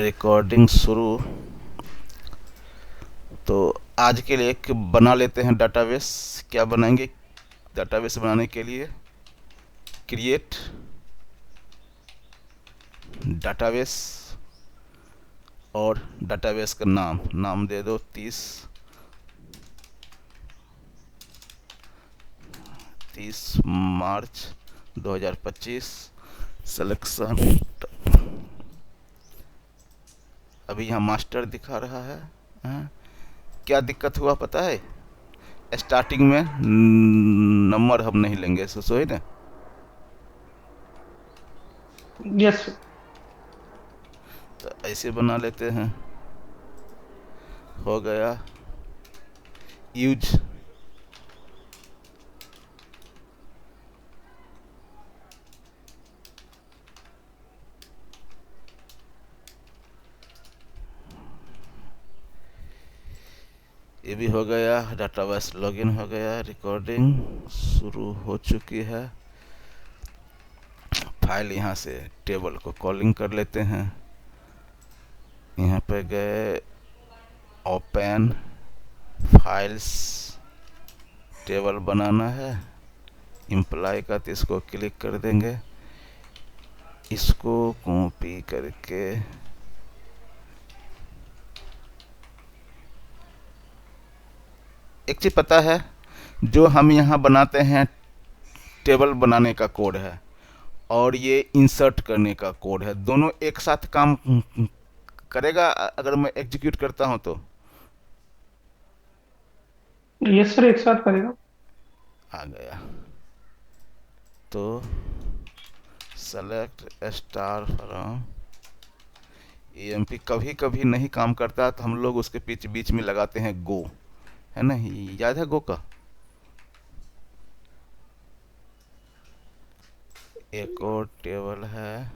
Recording शुरू। तो आज के लिए एक बना लेते हैं डाटाबेस। क्या बनाएंगे डाटाबेस बनाने के लिए? क्रिएट डाटाबेस और डाटाबेस का नाम दे दो 30 मार्च 2025। सिलेक्शन अभी यहाँ मास्टर दिखा रहा है। हाँ? क्या दिक्कत हुआ पता है? स्टार्टिंग में नंबर हम नहीं लेंगे, सो ही ना। यस। तो ऐसे बना लेते हैं। हो गया यूज। ये भी हो गया। डाटाबेस लॉगिन हो गया। रिकॉर्डिंग शुरू हो चुकी है। फाइल यहाँ से टेबल को कॉलिंग कर लेते हैं। यहाँ पे गए ओपन फाइल्स, टेबल बनाना है। इम्प्लाई का तो इसको क्लिक कर देंगे। इसको कॉपी करके एक चीज़ पता है, जो हम यहाँ बनाते हैं टेबल बनाने का कोड है और ये इंसर्ट करने का कोड है, दोनों एक साथ काम करेगा अगर मैं एग्जीक्यूट करता हूँ तो। यस सर, एक साथ करेगा। आ गया तो सेलेक्ट स्टार फ्रॉम EMP। कभी कभी नहीं काम करता तो हम लोग उसके बीच बीच में लगाते हैं गो, है ना? याद है गो का? एक और टेबल है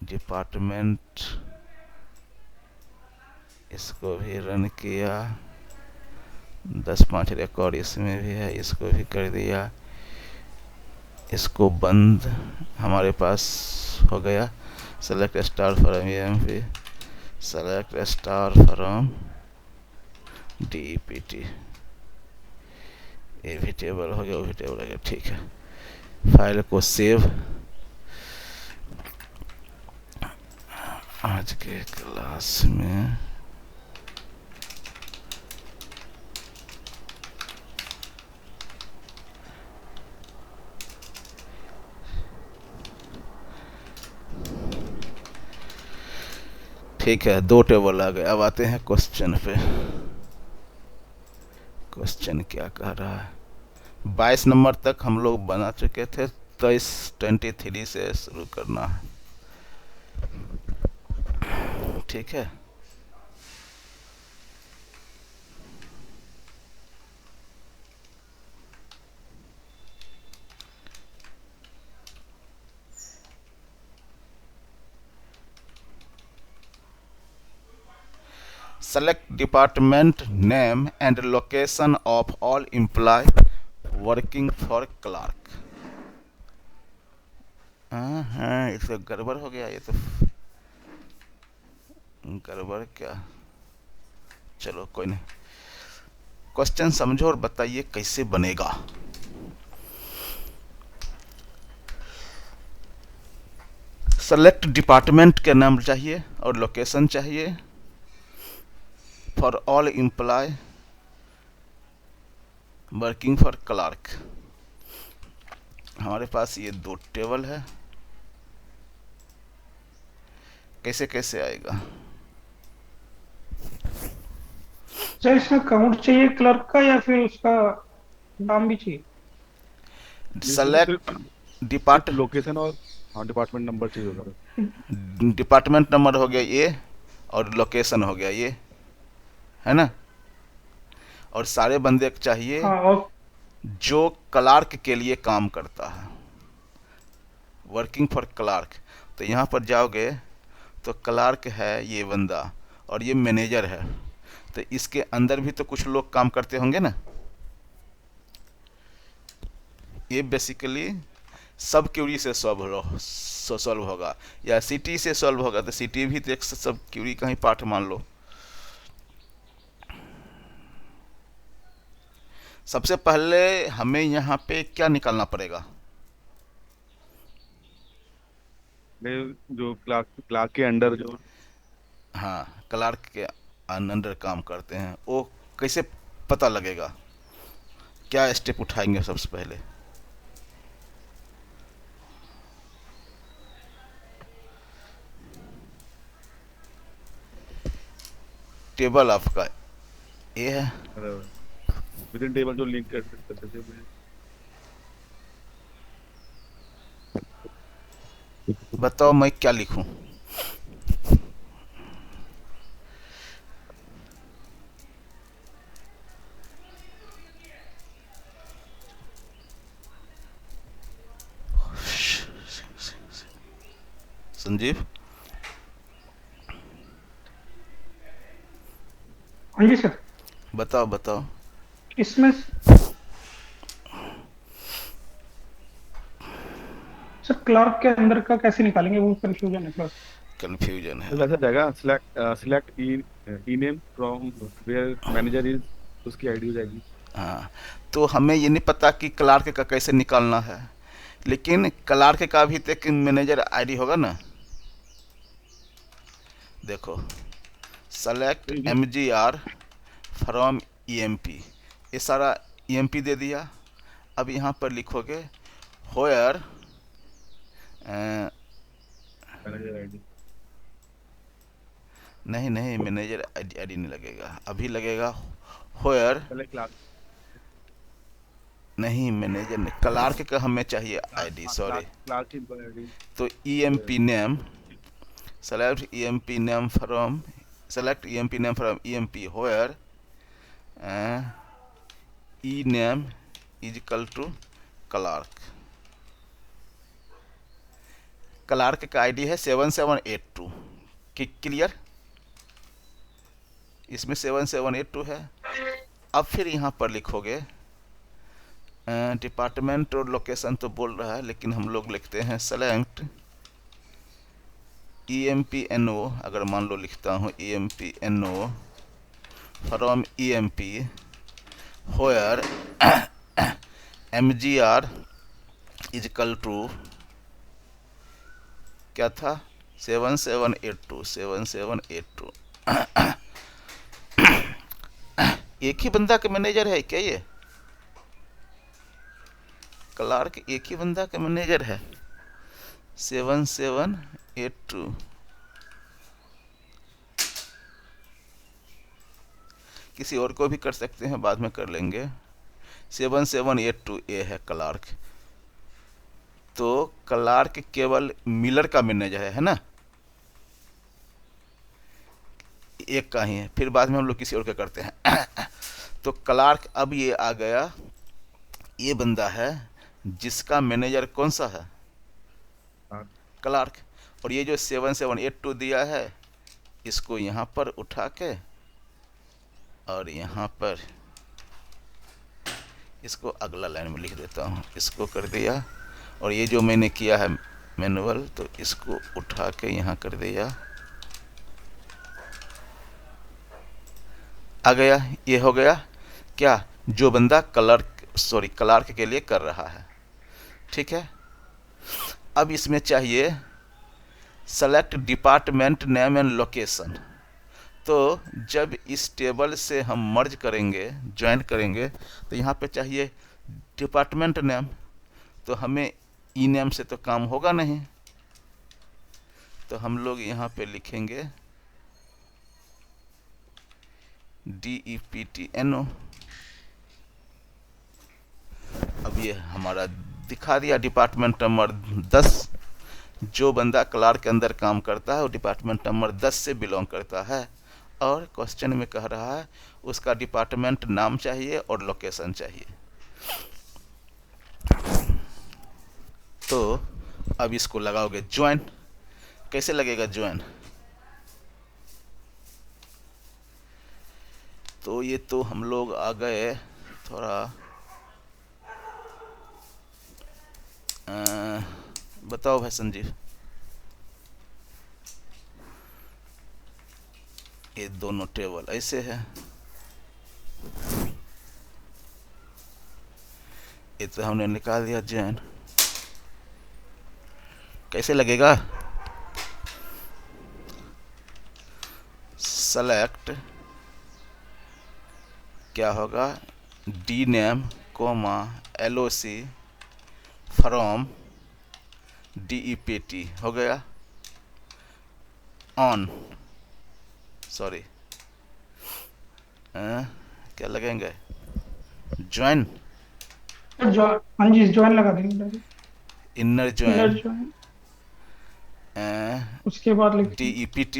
डिपार्टमेंट, इसको भी रन किया। 10-5 रिकॉर्ड इसमें भी है, इसको भी कर दिया। इसको बंद। हमारे पास हो गया select star from EMP, select star from DPT। ये भी टेबल हो गया, वो भी टेबल हो गया। ठीक है, फाइल को सेव। आज के क्लास में ठीक है, 2 टेबल आ गए। अब आते हैं क्वेश्चन पे। क्वेश्चन क्या कह रहा है? 22 नंबर तक हम लोग बना चुके थे, तो इस 23 से शुरू करना है। ठीक है, select department name and location of all employee working for clerk। हाँ, इसका गड़बड़ हो गया। ये तो गड़बड़ क्या, चलो कोई नहीं। क्वेश्चन समझो और बताइए कैसे बनेगा। सेलेक्ट डिपार्टमेंट का नाम चाहिए और लोकेशन चाहिए for all employee working for clerk. हमारे पास ये 2 टेबल है। कैसे कैसे आएगा? सर, इसमें काउंट चाहिए क्लर्क का या फिर उसका नाम भी चाहिए? इसमें सेलेक्ट सिर्फ डिपार्ट लोकेशन और हाँ डिपार्टमेंट नंबर चाहिए होगा। डिपार्टमेंट नंबर हो गया ये, और लोकेशन हो गया ये, है ना? और सारे बंदे चाहिए हाँ। और जो क्लार्क के लिए काम करता है, वर्किंग फॉर क्लार्क। तो यहाँ पर जाओगे तो क्लार्क है ये बंदा और ये मैनेजर है, तो इसके अंदर भी तो कुछ लोग काम करते होंगे ना। ये बेसिकली सब क्यूरी से सॉल्व होगा, या सिटी से सॉल्व होगा, तो सिटी भी तो एक सब क्यूरी का ही पार्ट मान लो। सबसे पहले हमें यहाँ पे क्या निकालना पड़ेगा? जो क्लार्क क्लार्क के अंडर जो हाँ, क्लार्क के अंडर काम करते हैं, वो कैसे पता लगेगा? क्या स्टेप उठाएंगे सबसे पहले? टेबल आपका ये है। विद इन टेबल जो लिंक करते थे बताओ मैं क्या लिखूं? संजीव, हाँ जी सर। बताओ बताओ। इसमें सर क्लार्क के अंदर का कैसे निकालेंगे, वो कंफ्यूजन है थोड़ा सा। कंफ्यूजन है। वैसा जाएगा। Select E name from where manager is, उसकी आईडी हो जाएगी। हाँ, तो हमें ये नहीं पता कि क्लार्क का कैसे निकालना है, लेकिन क्लार्क का भी तो एक मैनेजर आईडी होगा ना। देखो, सेलेक्ट तो MGR फ्रॉम EMP, ये सारा EMP दे दिया। अब यहाँ पर लिखोगे होयर, मैनेजर आईडी नहीं नहीं, मैनेजर आईडी नहीं लगेगा, अभी लगेगा होयर। पहले क्लार्क। नहीं, मैनेजर नहीं, क्लार्क का हमें चाहिए आईडी, सॉरी। क्लार्क क्लार्क की आईडी। तो EMP name, select EMP name from, select EMP name from EMP where E name is equal to clerk. Clerk का आईडी है 7782। क्लियर? इसमें 7782 है। अब फिर यहाँ पर लिखोगे डिपार्टमेंट और लोकेशन तो बोल रहा है, लेकिन हम लोग लिखते हैं सेलेक्ट EMPNO। अगर मान लो लिखता हूँ EMPNO from EMP where MGR is equal to क्या था, 7782। एक ही बंदा का मैनेजर है क्या ये? क्लार्क एक ही बंदा का मैनेजर है, 7782। किसी और को भी कर सकते हैं, बाद में कर लेंगे। 7782 ये है क्लार्क। तो क्लार्क केवल मिलर का मैनेजर है ना, एक का ही है, फिर बाद में हम लोग किसी और का करते हैं। तो क्लार्क अब ये आ गया, ये बंदा है जिसका मैनेजर कौन सा है, क्लार्क। और ये जो 7782 दिया है, इसको यहाँ पर उठा के और यहाँ पर इसको अगला लाइन में लिख देता हूँ, इसको कर दिया। और ये जो मैंने किया है मैनुअल, तो इसको उठा के यहाँ कर दिया, आ गया। ये हो गया क्या, जो बंदा क्लार्क के लिए कर रहा है। ठीक है। अब इसमें चाहिए select department name and location. तो जब इस टेबल से हम मर्ज करेंगे, ज्वाइन करेंगे, तो यहाँ पे चाहिए डिपार्टमेंट नेम। तो हमें ई नेम से तो काम होगा नहीं, तो हम लोग यहाँ पे लिखेंगे DEPTNO। अब ये हमारा दिखा दिया डिपार्टमेंट नंबर 10। जो बंदा क्लार्क के अंदर काम करता है वो डिपार्टमेंट नंबर 10 से बिलोंग करता है। और क्वेश्चन में कह रहा है उसका डिपार्टमेंट नाम चाहिए और लोकेशन चाहिए। तो अब इसको लगाओगे ज्वाइन। कैसे लगेगा ज्वाइन? तो ये तो हम लोग आ गए थोड़ा बताओ भाई संजीव। ये दोनों टेबल ऐसे है, ये तो हमने निकाल दिया जॉइन। कैसे लगेगा? सेलेक्ट क्या होगा, D name comma LOC from DEPT हो गया ऑन, सॉरी क्या लगेंगे, ज्वाइन, हाँ जी, ज्वाइन लगा देंगे। इनर इनर ज्वाइन, ज्वाइन, उसके बाद लिखते हैं। DEPT,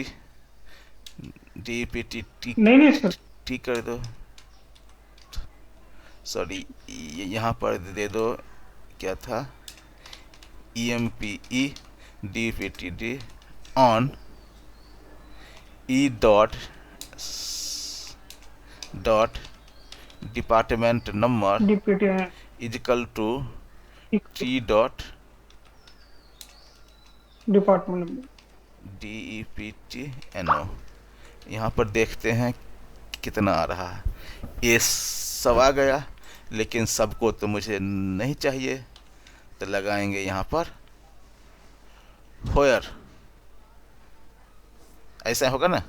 DEPT टी, नहीं नहीं सर, टी कर दो, सॉरी यहाँ पर दे दो, क्या था, EMPE DPTD on E dot department number DPT is equal to T dot department number. DEPTNO। यहाँ पर देखते हैं कितना आ रहा है। ये सब आ गया, लेकिन सबको तो मुझे नहीं चाहिए, तो लगाएंगे यहाँ पर होयर, ऐसा होगा ना।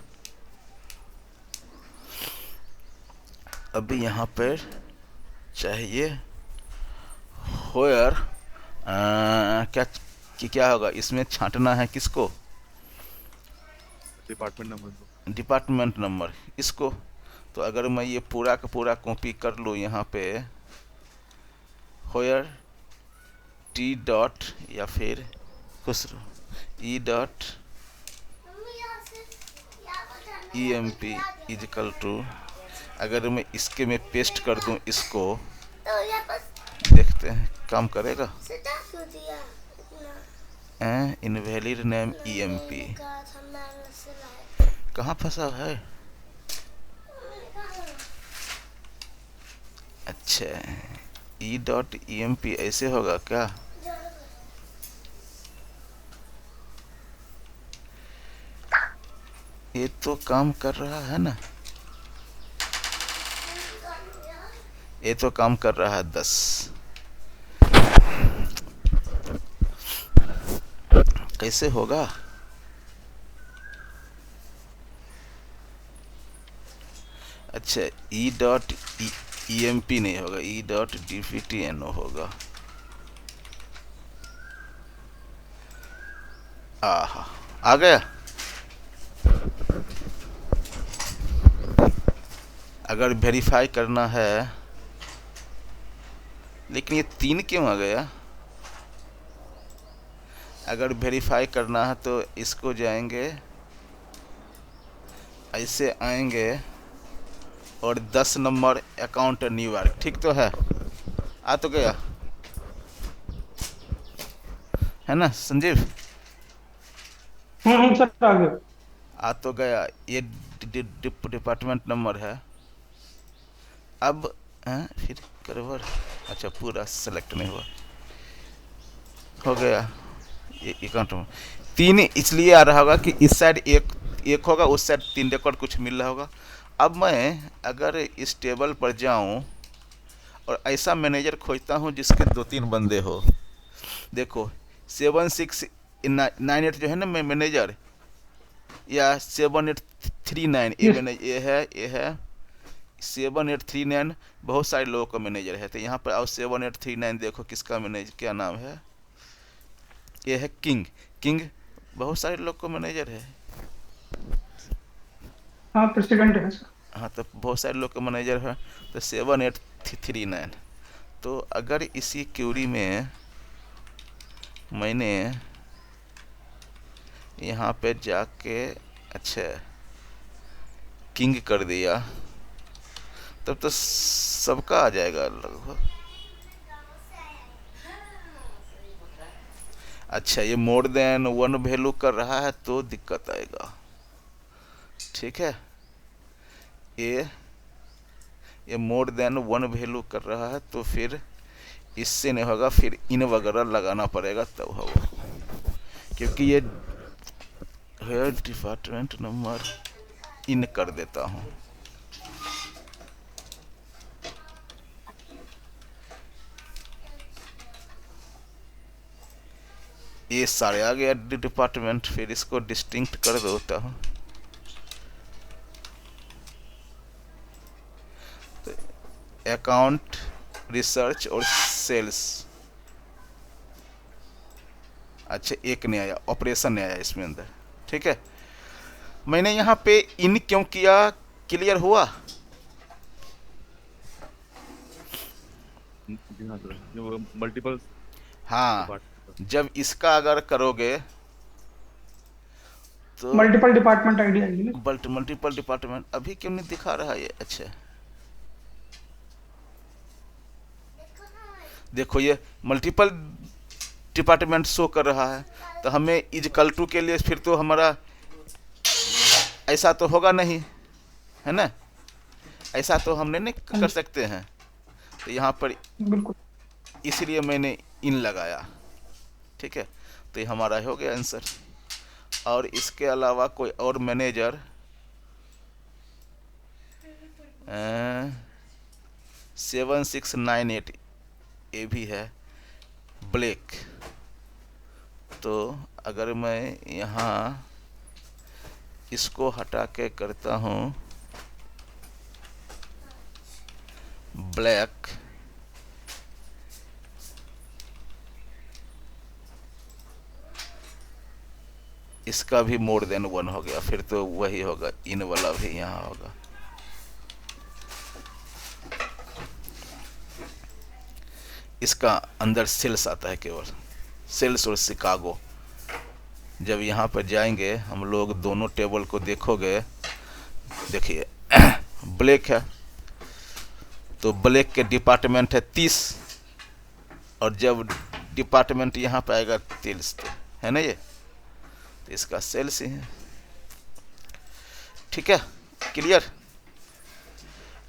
अभी यहाँ पर चाहिए होयर, क्या क्या होगा इसमें, छांटना है किसको, डिपार्टमेंट नंबर को। डिपार्टमेंट नंबर इसको। तो अगर मैं ये पूरा का पूरा कॉपी कर लूँ यहाँ पे, होयर T डॉट या फिर खुसरो E dot EMP is equal to, अगर मैं इसके में पेस्ट कर दूं इसको, देखते हैं काम करेगा। इनवैलिड नेम EMP कहाँ फंसा है, अच्छा E डॉट EMP ऐसे होगा क्या, ये तो काम कर रहा है ना, ये तो काम कर रहा है 10। कैसे होगा, अच्छा E डॉट EMP नहीं होगा, E डॉट DPTNO होगा। आहा, आ गया। अगर वेरीफाई करना है, लेकिन ये 3 क्यों आ गया, अगर वेरीफाई करना है तो इसको जाएंगे, ऐसे आएंगे और 10 नंबर अकाउंट न्यूयॉर्क, ठीक तो है, आ तो गया है ना संजीव, सर आ गया। आ तो गया, ये डिपार्टमेंट नंबर है। अब फिर करवर, अच्छा पूरा सेलेक्ट नहीं हुआ, हो गया ये अकाउंट में 3 इसलिए आ रहा होगा कि इस साइड एक होगा, उस साइड 3 रिकॉर्ड कुछ मिल रहा होगा। अब मैं अगर इस टेबल पर जाऊं और ऐसा मैनेजर खोजता हूं जिसके 2-3 बंदे हो, देखो 7698 जो है ना मैनेजर, या 7839 ये है 7839, बहुत सारे लोगों का मैनेजर है। तो यहाँ पर आओ 7839 देखो किसका मैनेजर, क्या नाम है, ये है किंग, किंग बहुत सारे लोग का मैनेजर है। हाँ प्रेसिडेंट है सर। हाँ तो बहुत सारे लोग का मैनेजर है, तो 7839। तो अगर इसी क्यूरी में मैंने यहाँ पे जाके अच्छा किंग कर दिया, तब तो सबका आ जाएगा लगभग। अच्छा ये मोर देन 1 वैल्यू कर रहा है तो दिक्कत आएगा, ठीक है, ये मोर देन 1 वैल्यू कर रहा है तो फिर इससे नहीं होगा, फिर इन वगैरह लगाना पड़ेगा तब होगा, क्योंकि ये है डिपार्टमेंट नंबर, इन कर देता हूँ। ये सारे आ गया डिपार्टमेंट, फिर इसको डिस्टिंक्ट कर देता हूँ। तो अकाउंट, रिसर्च और सेल्स, अच्छा एक नहीं आया, ऑपरेशन नहीं आया इसमें अंदर, ठीक है। मैंने यहाँ पे इन क्यों किया, क्लियर हुआ? जी हाँ सर, जो मल्टीपल हाँ, डिपार्टमेंट। जब इसका अगर करोगे तो मल्टीपल डिपार्टमेंट आईडी आएगी ना। मल्टीपल डिपार्टमेंट अभी क्यों नहीं दिखा रहा ये? अच्छा देखो, ये मल्टीपल डिपार्टमेंट शो कर रहा है, तो हमें इजकल टू के लिए फिर तो हमारा ऐसा तो होगा नहीं, है ना, ऐसा तो हमने नहीं हाँ कर जी, सकते हैं। तो यहाँ पर बिल्कुल। इसलिए मैंने इन लगाया, ठीक है। तो ये हमारा हो गया आंसर। और इसके अलावा कोई और मैनेजर 7698 ये भी है, ब्लैक। तो अगर मैं यहाँ इसको हटा के करता हूँ ब्लैक, इसका भी मोर देन 1 हो गया, फिर तो वही होगा, इन वाला भी यहाँ होगा। इसका अंदर सेल्स आता है, केवल सेल्स और शिकागो। जब यहाँ पर जाएंगे हम लोग, दोनों टेबल को देखोगे, देखिए ब्लैक है तो ब्लैक के डिपार्टमेंट है 30, और जब डिपार्टमेंट यहाँ पे आएगा 30, तो है ना, ये तो इसका सेल्स ही है, ठीक है, क्लियर।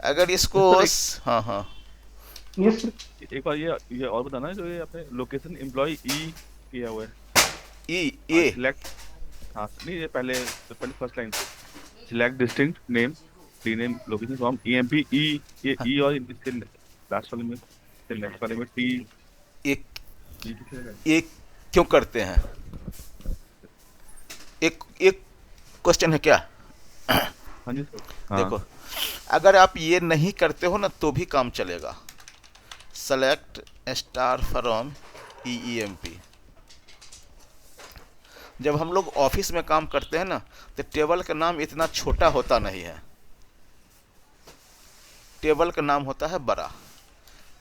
अगर इसको सर एक हाँ हाँ, यस। एक बार ये और बताना, जो ये आपने लोकेशन एम्प्लॉय ई किया हुआ है, ई ए सिलेक्ट, हाँ नहीं ये पहले पहले first line, select distinct name rename location from EMP E, ये ई और इसके लास्ट वाले में, नेक्स्ट वाले में टी, एक ई किसे है? एक क्यों करते हैं, एक एक क्वेश्चन है क्या? हाँ जी सर। हाँ देखो, अगर आप ये नहीं करते हो ना तो भी काम चलेगा। सेलेक्ट स्टार फ्रॉम ईईएमपी, जब हम लोग ऑफिस में काम करते हैं ना, तो टेबल का नाम इतना छोटा होता नहीं है, टेबल का नाम होता है बड़ा।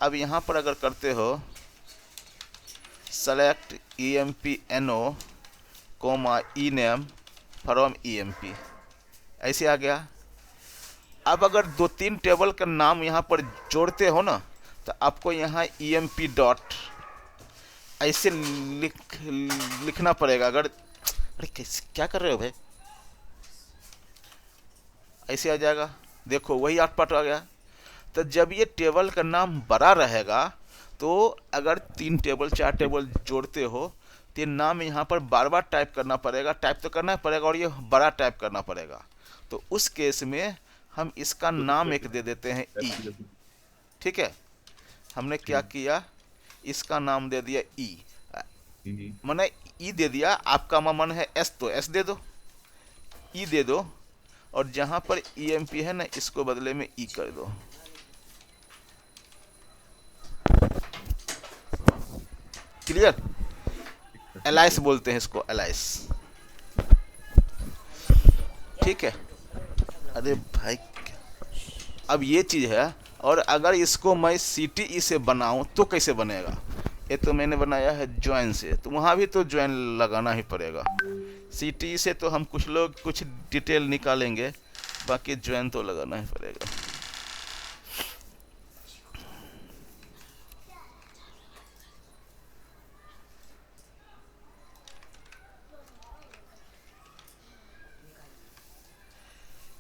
अब यहाँ पर अगर करते हो select EMP NO comma E name from EMP, ऐसे आ गया। अब अगर 2-3 टेबल का नाम यहाँ पर जोड़ते हो ना, तो आपको यहाँ ईएमपी डॉट ऐसे लिखना पड़ेगा। अगर अरे कैसे, क्या कर रहे हो भाई, ऐसे आ जाएगा, देखो वही 8 पार्ट आ गया। तो जब ये टेबल का नाम बड़ा रहेगा, तो अगर 3 टेबल 4 टेबल जोड़ते हो, तो ये नाम यहाँ पर बार बार टाइप करना पड़ेगा, टाइप तो करना पड़ेगा, और ये बड़ा टाइप करना पड़ेगा। तो उस केस में हम इसका नाम एक दे देते हैं ई, ठीक है। हमने क्या किया, इसका नाम दे दिया ई, मैंने ई दे दिया, आपका मन है एस तो एस दे दो, ई दे दो, और जहां पर ईएमपी है ना, इसको बदले में ई कर दो। क्लियर? एलाइस बोलते हैं इसको, एलाइस, ठीक है। अरे भाई, अब ये चीज़ है। और अगर इसको मैं CTE से बनाऊं तो कैसे बनेगा? ये तो मैंने बनाया है ज्वाइन से, तो वहाँ भी तो ज्वाइन लगाना ही पड़ेगा। CTE से तो हम कुछ लोग कुछ डिटेल निकालेंगे, बाकी ज्वाइन तो लगाना ही पड़ेगा।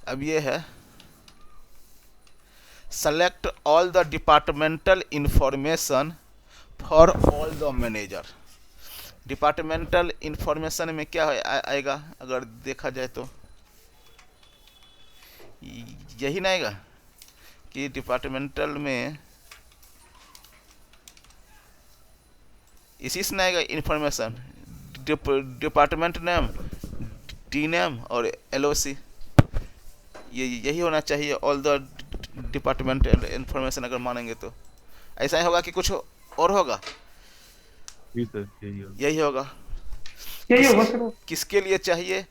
अब ये है select all the departmental information for all the manager. Departmental information में क्या आएगा अगर देखा जाए तो यही ना आएगा कि डिपार्टमेंटल में इसी से ना आएगा information, department name, D name और एलओसी, ये यही होना चाहिए ऑल द डिपार्टमेंटल इंफॉर्मेशन अगर मानेंगे तो। ऐसा ही होगा कि कुछ और होगा? जी सर, यही हो। यही होगा। यही किस होगा सर वो। किसके लिए चाहिए?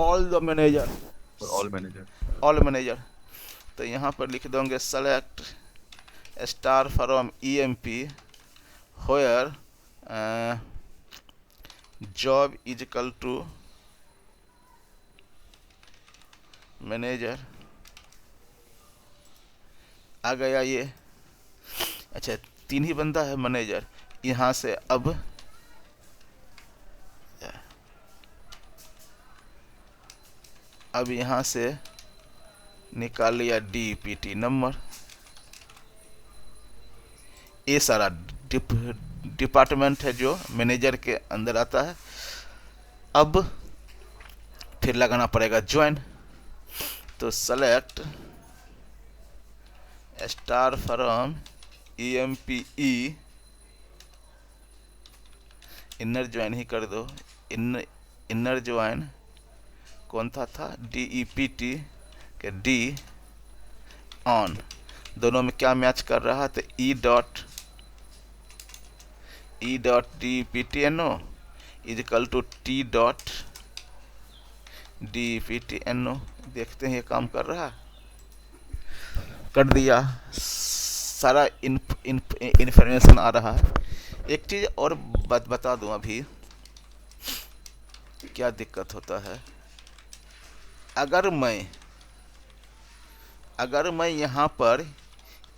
ऑल द मैनेजर, और ऑल मैनेजर। All manager. तो यहाँ पर लिख दोगे select star from EMP where job is equal to manager. आ गया ये। अच्छा, 3 ही बंदा है मैनेजर। यहाँ से अब यहाँ से निकाल लिया डीपीटी नंबर। ये सारा डिपार्टमेंट है जो मैनेजर के अंदर आता है। अब फिर लगाना पड़ेगा ज्वाइन। तो select star from EMPE, inner join ही कर दो। इनर ज्वाइन कौन था DEPT के डी ऑन। दोनों में क्या मैच कर रहा है? तो E dot DEPTNO is equal to T dot DEPTNO। देखते हैं ये काम कर रहा है। कर दिया, सारा इंफॉर्मेशन आ रहा है। एक चीज़ और बता दूं, अभी क्या दिक्कत होता है। अगर मैं यहाँ पर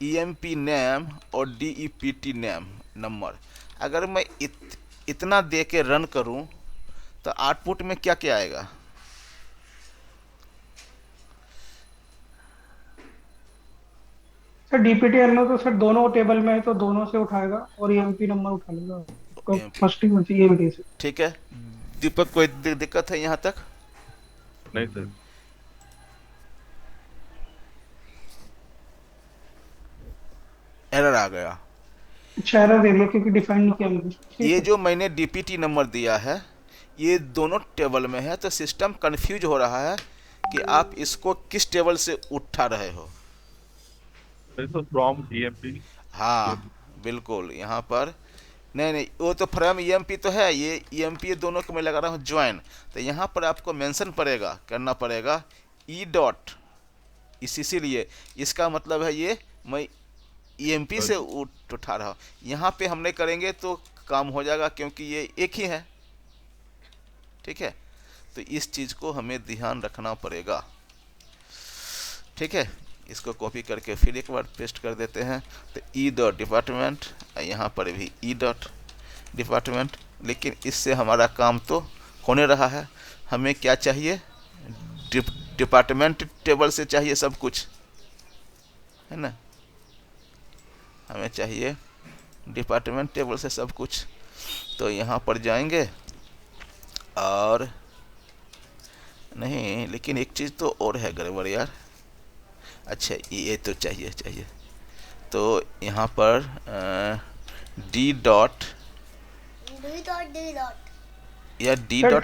EMP नेम और DEPT नेम नंबर अगर मैं इतना दे के रन करूं तो आउटपुट में क्या क्या आएगा? सर DPTNO तो सर दोनों टेबल में है तो दोनों से उठाएगा और EMP नंबर उठा लेगा, उसको EMP फर्स्ट ही चाहिए EMP से। ठीक है। दीपक, कोई दिक्कत है यहाँ तक? नहीं सर। एरर आ गया। अच्छा, एरर दे दिया क्योंकि डिफाइन नहीं किया मैंने। ठीक ये है। जो मैंने DPT नंबर दिया है ये दोनों टेबल में है, तो सिस्टम कंफ्यूज हो रहा है कि आप इसको किस टेबल से उठा रहे हो। तो फ्रॉम EMP। हाँ बिल्कुल, यहाँ पर नहीं, वो तो फ्रॉम EMP तो है, ये EMP दोनों को मैं लगा रहा हूँ ज्वाइन। तो यहाँ पर आपको मेंशन करना पड़ेगा E डॉट, इसीलिए इसका मतलब है ये मैं EMP से उठा रहा हूँ। यहाँ पे हम नहीं करेंगे तो काम हो जाएगा क्योंकि ये एक ही है। ठीक है, तो इस चीज़ को हमें ध्यान रखना पड़ेगा। ठीक है, इसको कॉपी करके फिर एक बार पेस्ट कर देते हैं। तो E डॉट डिपार्टमेंट, यहाँ पर भी E डॉट डिपार्टमेंट। लेकिन इससे हमारा काम तो होने रहा है। हमें क्या चाहिए? डिपार्टमेंट टेबल से चाहिए सब कुछ, है ना। हमें चाहिए डिपार्टमेंट टेबल से सब कुछ। तो यहाँ पर जाएंगे और नहीं, लेकिन एक चीज़ तो और है गड़बड़ यार। अच्छा, ये तो चाहिए। तो यहाँ पर डी डॉट या D sir dot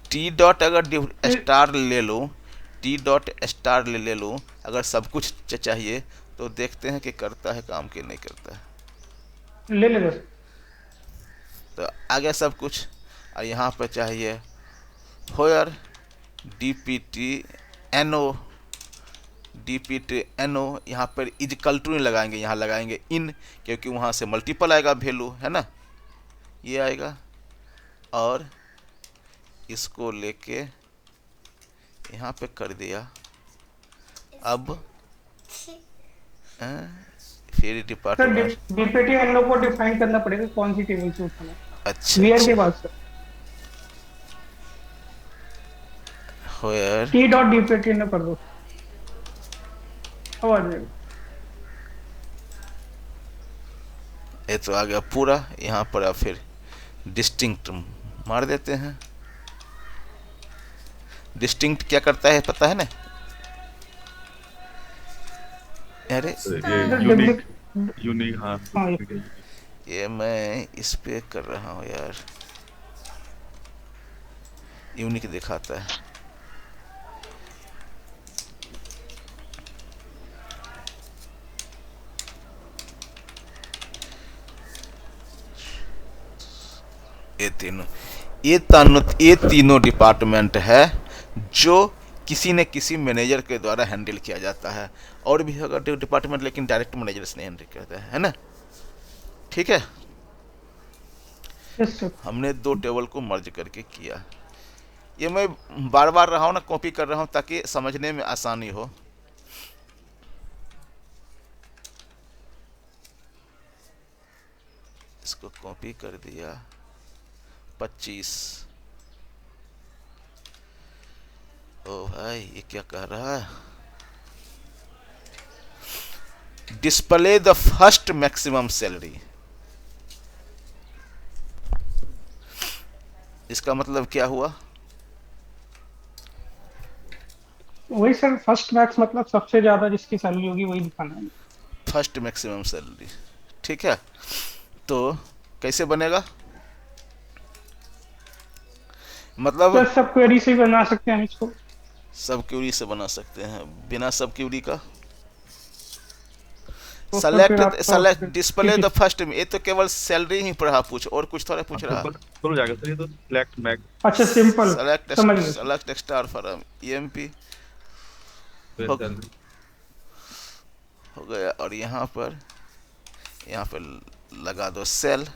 T dot अगर स्टार ले लो, टी डॉट स्टार ले लो, अगर सब कुछ चाहिए तो देखते हैं कि करता है काम कि नहीं करता है। ले ले बस। तो आ गया सब कुछ। और यहाँ पर चाहिए होयर DPTNO, यहाँ पर इक्वल टू नहीं लगाएंगे, यहाँ लगाएंगे इन, क्योंकि वहाँ से मल्टीपल आएगा वैल्यू, है ना, ये आएगा। और इसको लेके यहाँ पे कर दिया। अब फिर सर डिपार्टमेंट, DPTNO को डिफाइन करना पड़ेगा कौन सी टेबल से उठाना है। अच्छा वीआर के अच्छा, बाद सर होयर T डॉट DPTNO कर दो, अब आ जाएगा। ये तो आ गया पूरा। यहाँ पर अब फिर डिस्टिंक्ट मार देते हैं। डिस्टिंक्ट क्या करता है पता है ना? अरे ये यूनिक, यूनिक, हाँ हाँ ये मैं इस पे कर रहा हूँ यार, यूनिक दिखाता है। ये तीनों डिपार्टमेंट है जो किसी न किसी मैनेजर के द्वारा हैंडल किया जाता है। और भी होगा डिपार्टमेंट, लेकिन डायरेक्ट मैनेजर से नहीं हैंडल करता है ना? ठीक है। Yes sir. हमने दो टेबल को मर्ज करके किया। ये मैं बार बार रहा हूँ ना, कॉपी कर रहा हूँ ताकि समझने में आसानी हो। इसको कॉपी कर दिया। 25। ओ भाई ये क्या कह रहा है? Display the first maximum salary. इसका मतलब क्या हुआ? वही सर, फर्स्ट मैक्स मतलब सबसे ज्यादा जिसकी सैलरी होगी वही दिखाना है। First maximum salary. ठीक है, तो कैसे बनेगा? मतलब सर सब क्वेरी से ही बना सकते हैं हम इसको। सब क्यूरी से बना सकते हैं, बिना सब क्यूरी का? तो सर फिर सेलेक्ट आपका सेलेक्ट फिर डिस्प्ले द फर्स्ट में, ये तो केवल सैलरी ही पढ़ा, पूछ और कुछ थोड़ा पूछ आप रहा। सिंपल सिंपल हो जाएगा सर, ये तो सिलेक्ट मैक अच्छा सिंपल। सेलेक्ट समझ गए sir. Select star form EMP हो, सैलरी। हो गया। और यहाँ पर लगा दो सेल।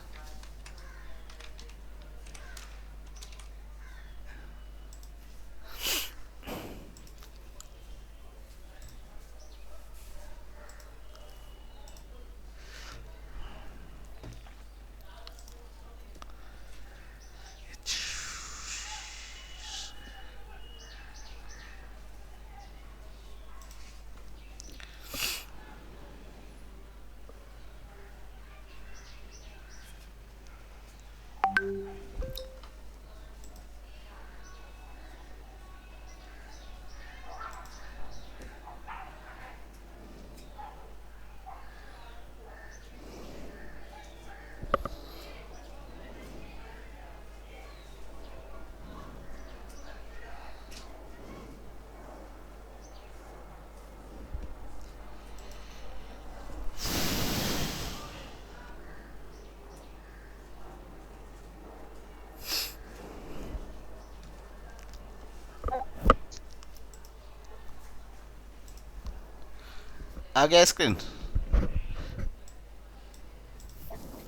आ गया स्क्रीन?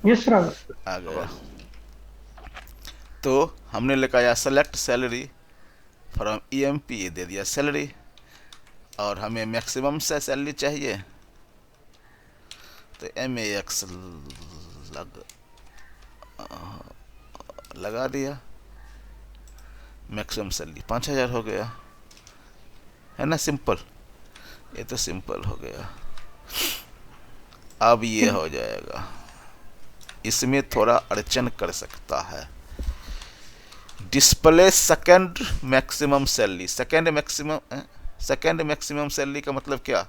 Yes sir. आ गया। तो हमने लगाया सेलेक्ट सैलरी फ्रॉम ईएमपी, ये दे दिया सैलरी। और हमें मैक्सिमम से सैलरी चाहिए, तो MAX लगा दिया। मैक्सिमम सैलरी 5000 हो गया, है ना? सिंपल। ये तो सिंपल हो गया। अब ये हो जाएगा। इसमें थोड़ा अड़चन कर सकता है। Display second maximum salary. Second maximum salary का मतलब क्या?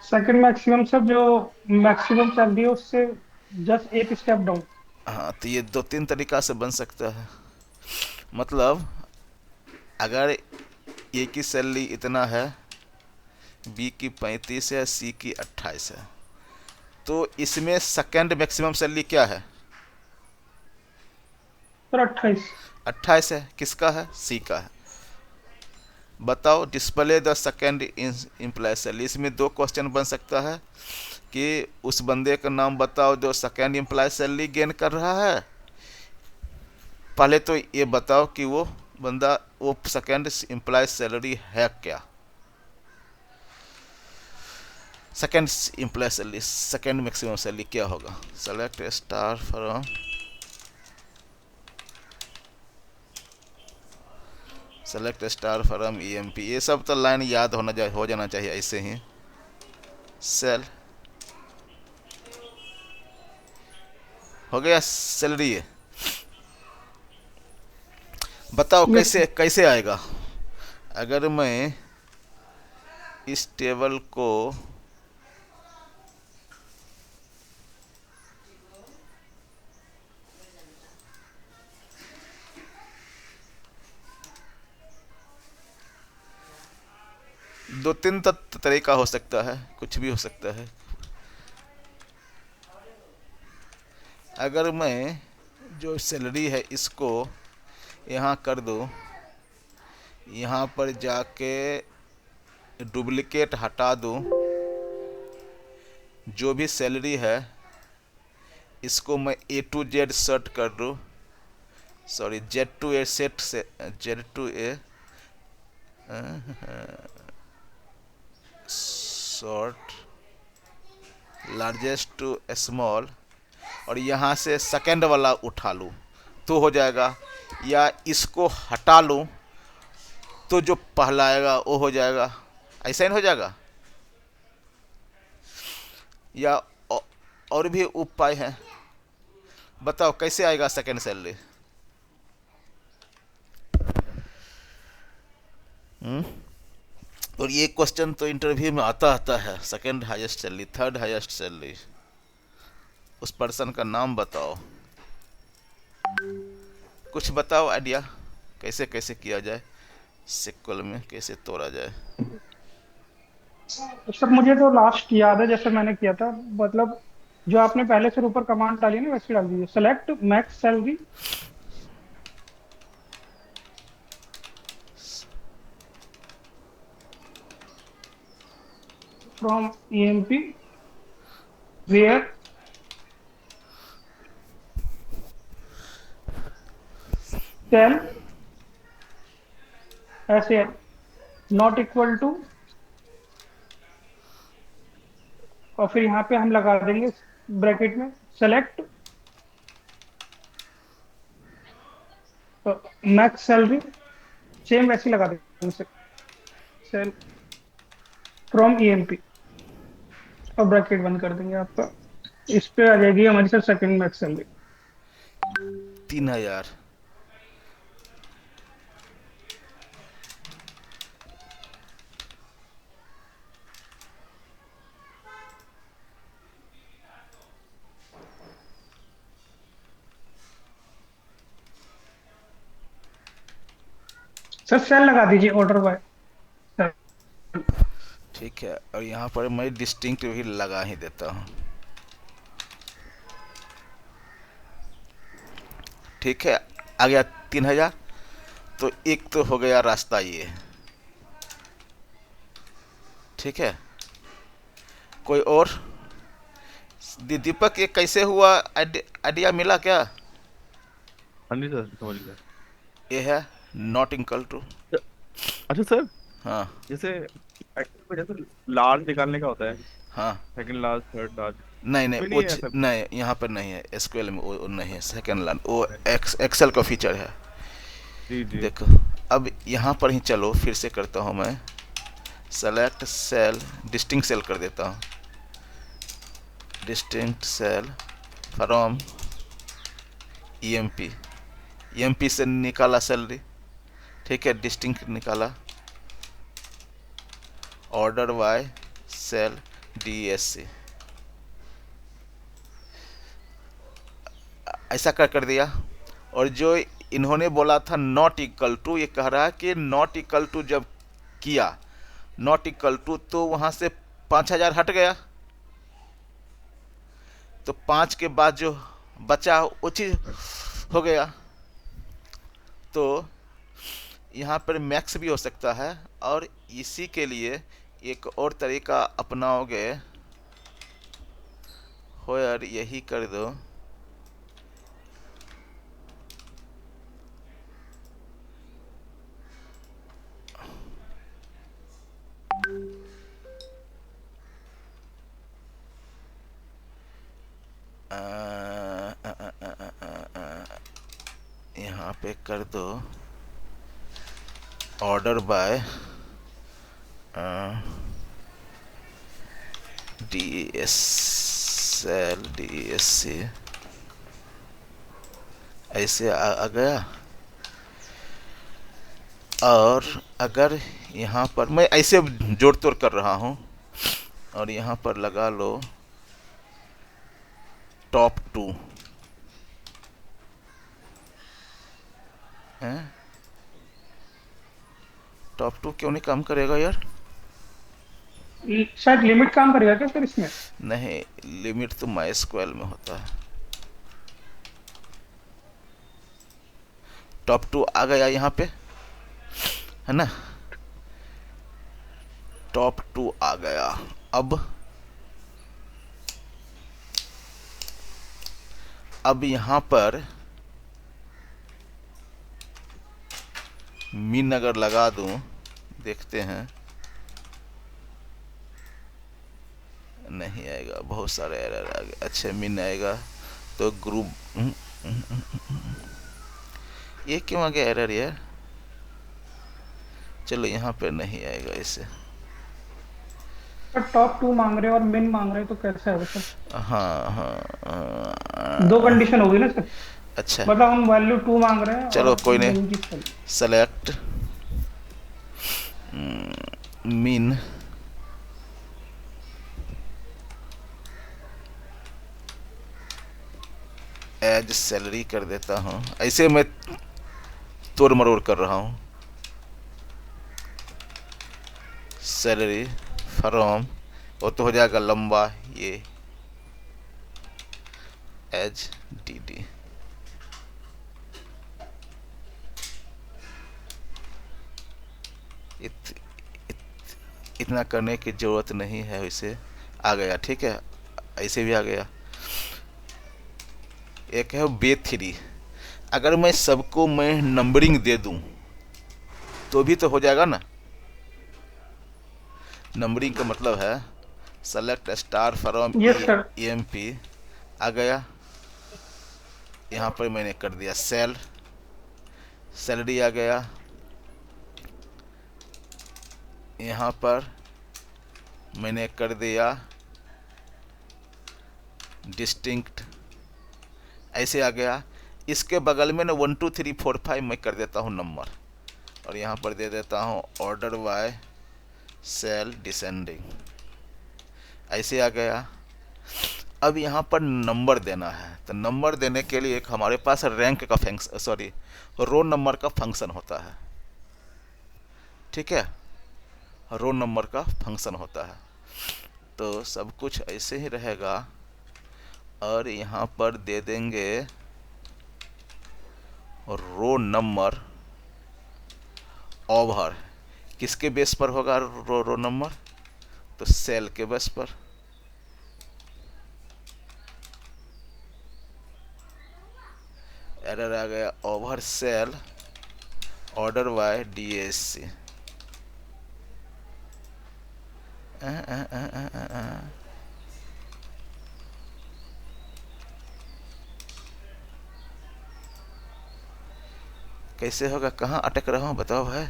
सेकंड मैक्सिमम सर, जो मैक्सिमम सैलरी है उससे जस्ट एक स्टेप डाउन। हाँ, तो ये दो तीन तरीका से बन सकता है। मतलब अगर ए की सैलरी इतना है, बी की 35 है, सी की 28 है, तो इसमें सेकंड मैक्सिमम सैलरी क्या है? सर 28। 28 है। किसका है? सी का है। बताओ display the second employee salary. इसमें दो क्वेश्चन बन सकता है कि उस बंदे का नाम बताओ जो सेकंड इम्प्लॉय सैलरी गेन कर रहा है। पहले तो ये बताओ कि वो बंदा वो सेकंड इम्प्लॉय सैलरी है क्या? Second employee salary, second maximum salary क्या होगा? Select star from, select star from EMP. ये सब तो लाइन याद हो जाना चाहिए ऐसे ही। सेल हो गया सैलरी। बताओ यस कैसे कैसे आएगा। अगर मैं इस टेबल को दो तीन तरीका हो सकता है, कुछ भी हो सकता है। अगर मैं जो सैलरी है इसको यहाँ कर दूँ, यहाँ पर जाके डुप्लिकेट हटा दूँ, जो भी सैलरी है इसको मैं A to Z सेट कर दूँ, sorry Z to A set से Z to A sort largest to small, और यहाँ से सेकंड वाला उठा लूँ तो हो जाएगा, या इसको हटा लूँ तो जो पहला आएगा वो हो जाएगा। ऐसा ही हो जाएगा, या और भी उपाय हैं। बताओ कैसे आएगा सेकंड सैलरी। और ये क्वेश्चन तो इंटरव्यू में आता है, second highest salary, third highest salary, उस पर्सन का नाम बताओ, कुछ बताओ आइडिया कैसे कैसे किया जाए, सिक्वल में कैसे तोड़ा जाए। सर, मुझे तो लास्ट याद है जैसे मैंने किया था, मतलब जो आपने पहले से ऊपर कमांड डाली है ना वैसे डाल दीजिए। Select max salary from EMP where sal is not equal to, और फिर यहाँ पे हम लगा देंगे ब्रैकेट में सेलेक्ट मैक्स सैलरी, सेम वैसे ही लगा देंगे सेल फ्रॉम EMP, और ब्रैकेट बंद कर देंगे आपका। इस पे आ जाएगी हमारी sir second max salary. 3000। Sir sal लगा दीजिए ऑर्डर बाय। ठीक है, और यहाँ पर मैं डिस्टिंक्ट भी लगा ही देता हूँ। ठीक है, आ गया 3000। तो एक तो हो गया रास्ता ये। ठीक है, कोई और दीपक, ये कैसे हुआ, आइडिया मिला क्या। हाँ जी सर, समझ गया। ये है नॉट इक्वल टू। अच्छा सर, हाँ जैसे एक्सेल में जैसे लार्ज निकालने का होता है, हाँ, सेकंड लार्ज, थर्ड लार्ज, नहीं नहीं इसमें नहीं वो है ऐसा कुछ? नहीं, यहाँ पर नहीं है, एसक्यूएल में वो नहीं है सेकंड लाइन, वो एक्सेल का फीचर है। जी जी। देखो, अब यहाँ पर ही चलो, फिर से करता हूँ मैं, सेलेक्ट सेल, डिस्टिंक्ट सेल कर देता हूँ, distinct sal from EMP, EMP से निकाला सैलरी। ठीक है, डिस्टिंक्ट निकाला, ऑर्डर बाय सेल DSC, ऐसा कर दिया। और जो इन्होंने बोला था नॉट इक्वल टू, ये कह रहा है कि नॉट इक्वल टू जब किया, नॉट इक्वल टू, तो वहाँ से 5000 हट गया, तो 5 के बाद जो बचा वो चीज़ हो गया। तो यहाँ पर मैक्स भी हो सकता है, और इसी के लिए एक और तरीका अपनाओगे, हो यार यही कर दो, यहाँ पे कर दो order by DES sal DESC ऐसे आ गया। और अगर यहाँ पर मैं ऐसे जोड़ तोड़ कर रहा हूँ और यहाँ पर लगा लो टॉप 2 है। टॉप 2 क्यों नहीं काम करेगा यार? शायद लिमिट काम करेगा क्या फिर इसमें? नहीं, लिमिट तो MySQL में होता है। टॉप 2 आ गया यहाँ पे, है ना? टॉप 2 आ गया। अब यहाँ पर मिन अगर लगा दूं, देखते हैं, नहीं आएगा, बहुत सारे एरर आ गए। अच्छा मिन आएगा तो ग्रुप, ये क्यों आ गया एरर यार? चलो यहाँ पे नहीं आएगा इसे। पर टॉप 2 मांग रहे हैं और मिन मांग रहे हैं तो कैसा है सर? हाँ हाँ दो कंडीशन होगी ना सर। अच्छा मतलब हम वैल्यू 2 मांग रहे हैं चलो और कोई नहीं, मिन की सर। सेलेक्ट मिन एज सैलरी कर देता हूँ। ऐसे मैं तोड़ मरोड़ कर रहा हूँ। सैलरी फ्रॉम, वो तो हो जाएगा लंबा, ये एज DD। इतना करने की ज़रूरत नहीं है, वैसे आ गया। ठीक है, ऐसे भी आ गया। एक है B3। अगर मैं सबको मैं नंबरिंग दे दूं तो भी तो हो जाएगा ना। नंबरिंग का मतलब है select star from yes sir. EMP आ गया। यहाँ पर मैंने कर दिया सैलरी आ गया। यहाँ पर मैंने कर दिया डिस्टिंक्ट, ऐसे आ गया। इसके बगल में ना 1 2 3 4 5 मैं कर देता हूँ नंबर, और यहाँ पर दे देता हूँ ऑर्डर बाय सेल डिसेंडिंग, ऐसे आ गया। अब यहाँ पर नंबर देना है, तो नंबर देने के लिए एक हमारे पास रैंक का फंक्शन, सॉरी रोल नंबर का फंक्शन होता है। ठीक है, रोल नंबर का फंक्शन होता है। तो सब कुछ ऐसे ही रहेगा। और यहाँ पर दे देंगे रो नंबर ओवर, किसके बेस पर होगा रो नंबर? तो सेल के बेस पर। एरर आ गया, over cell order by DSC। कैसे होगा? कहाँ अटक रहा हूँ बताओ भाई।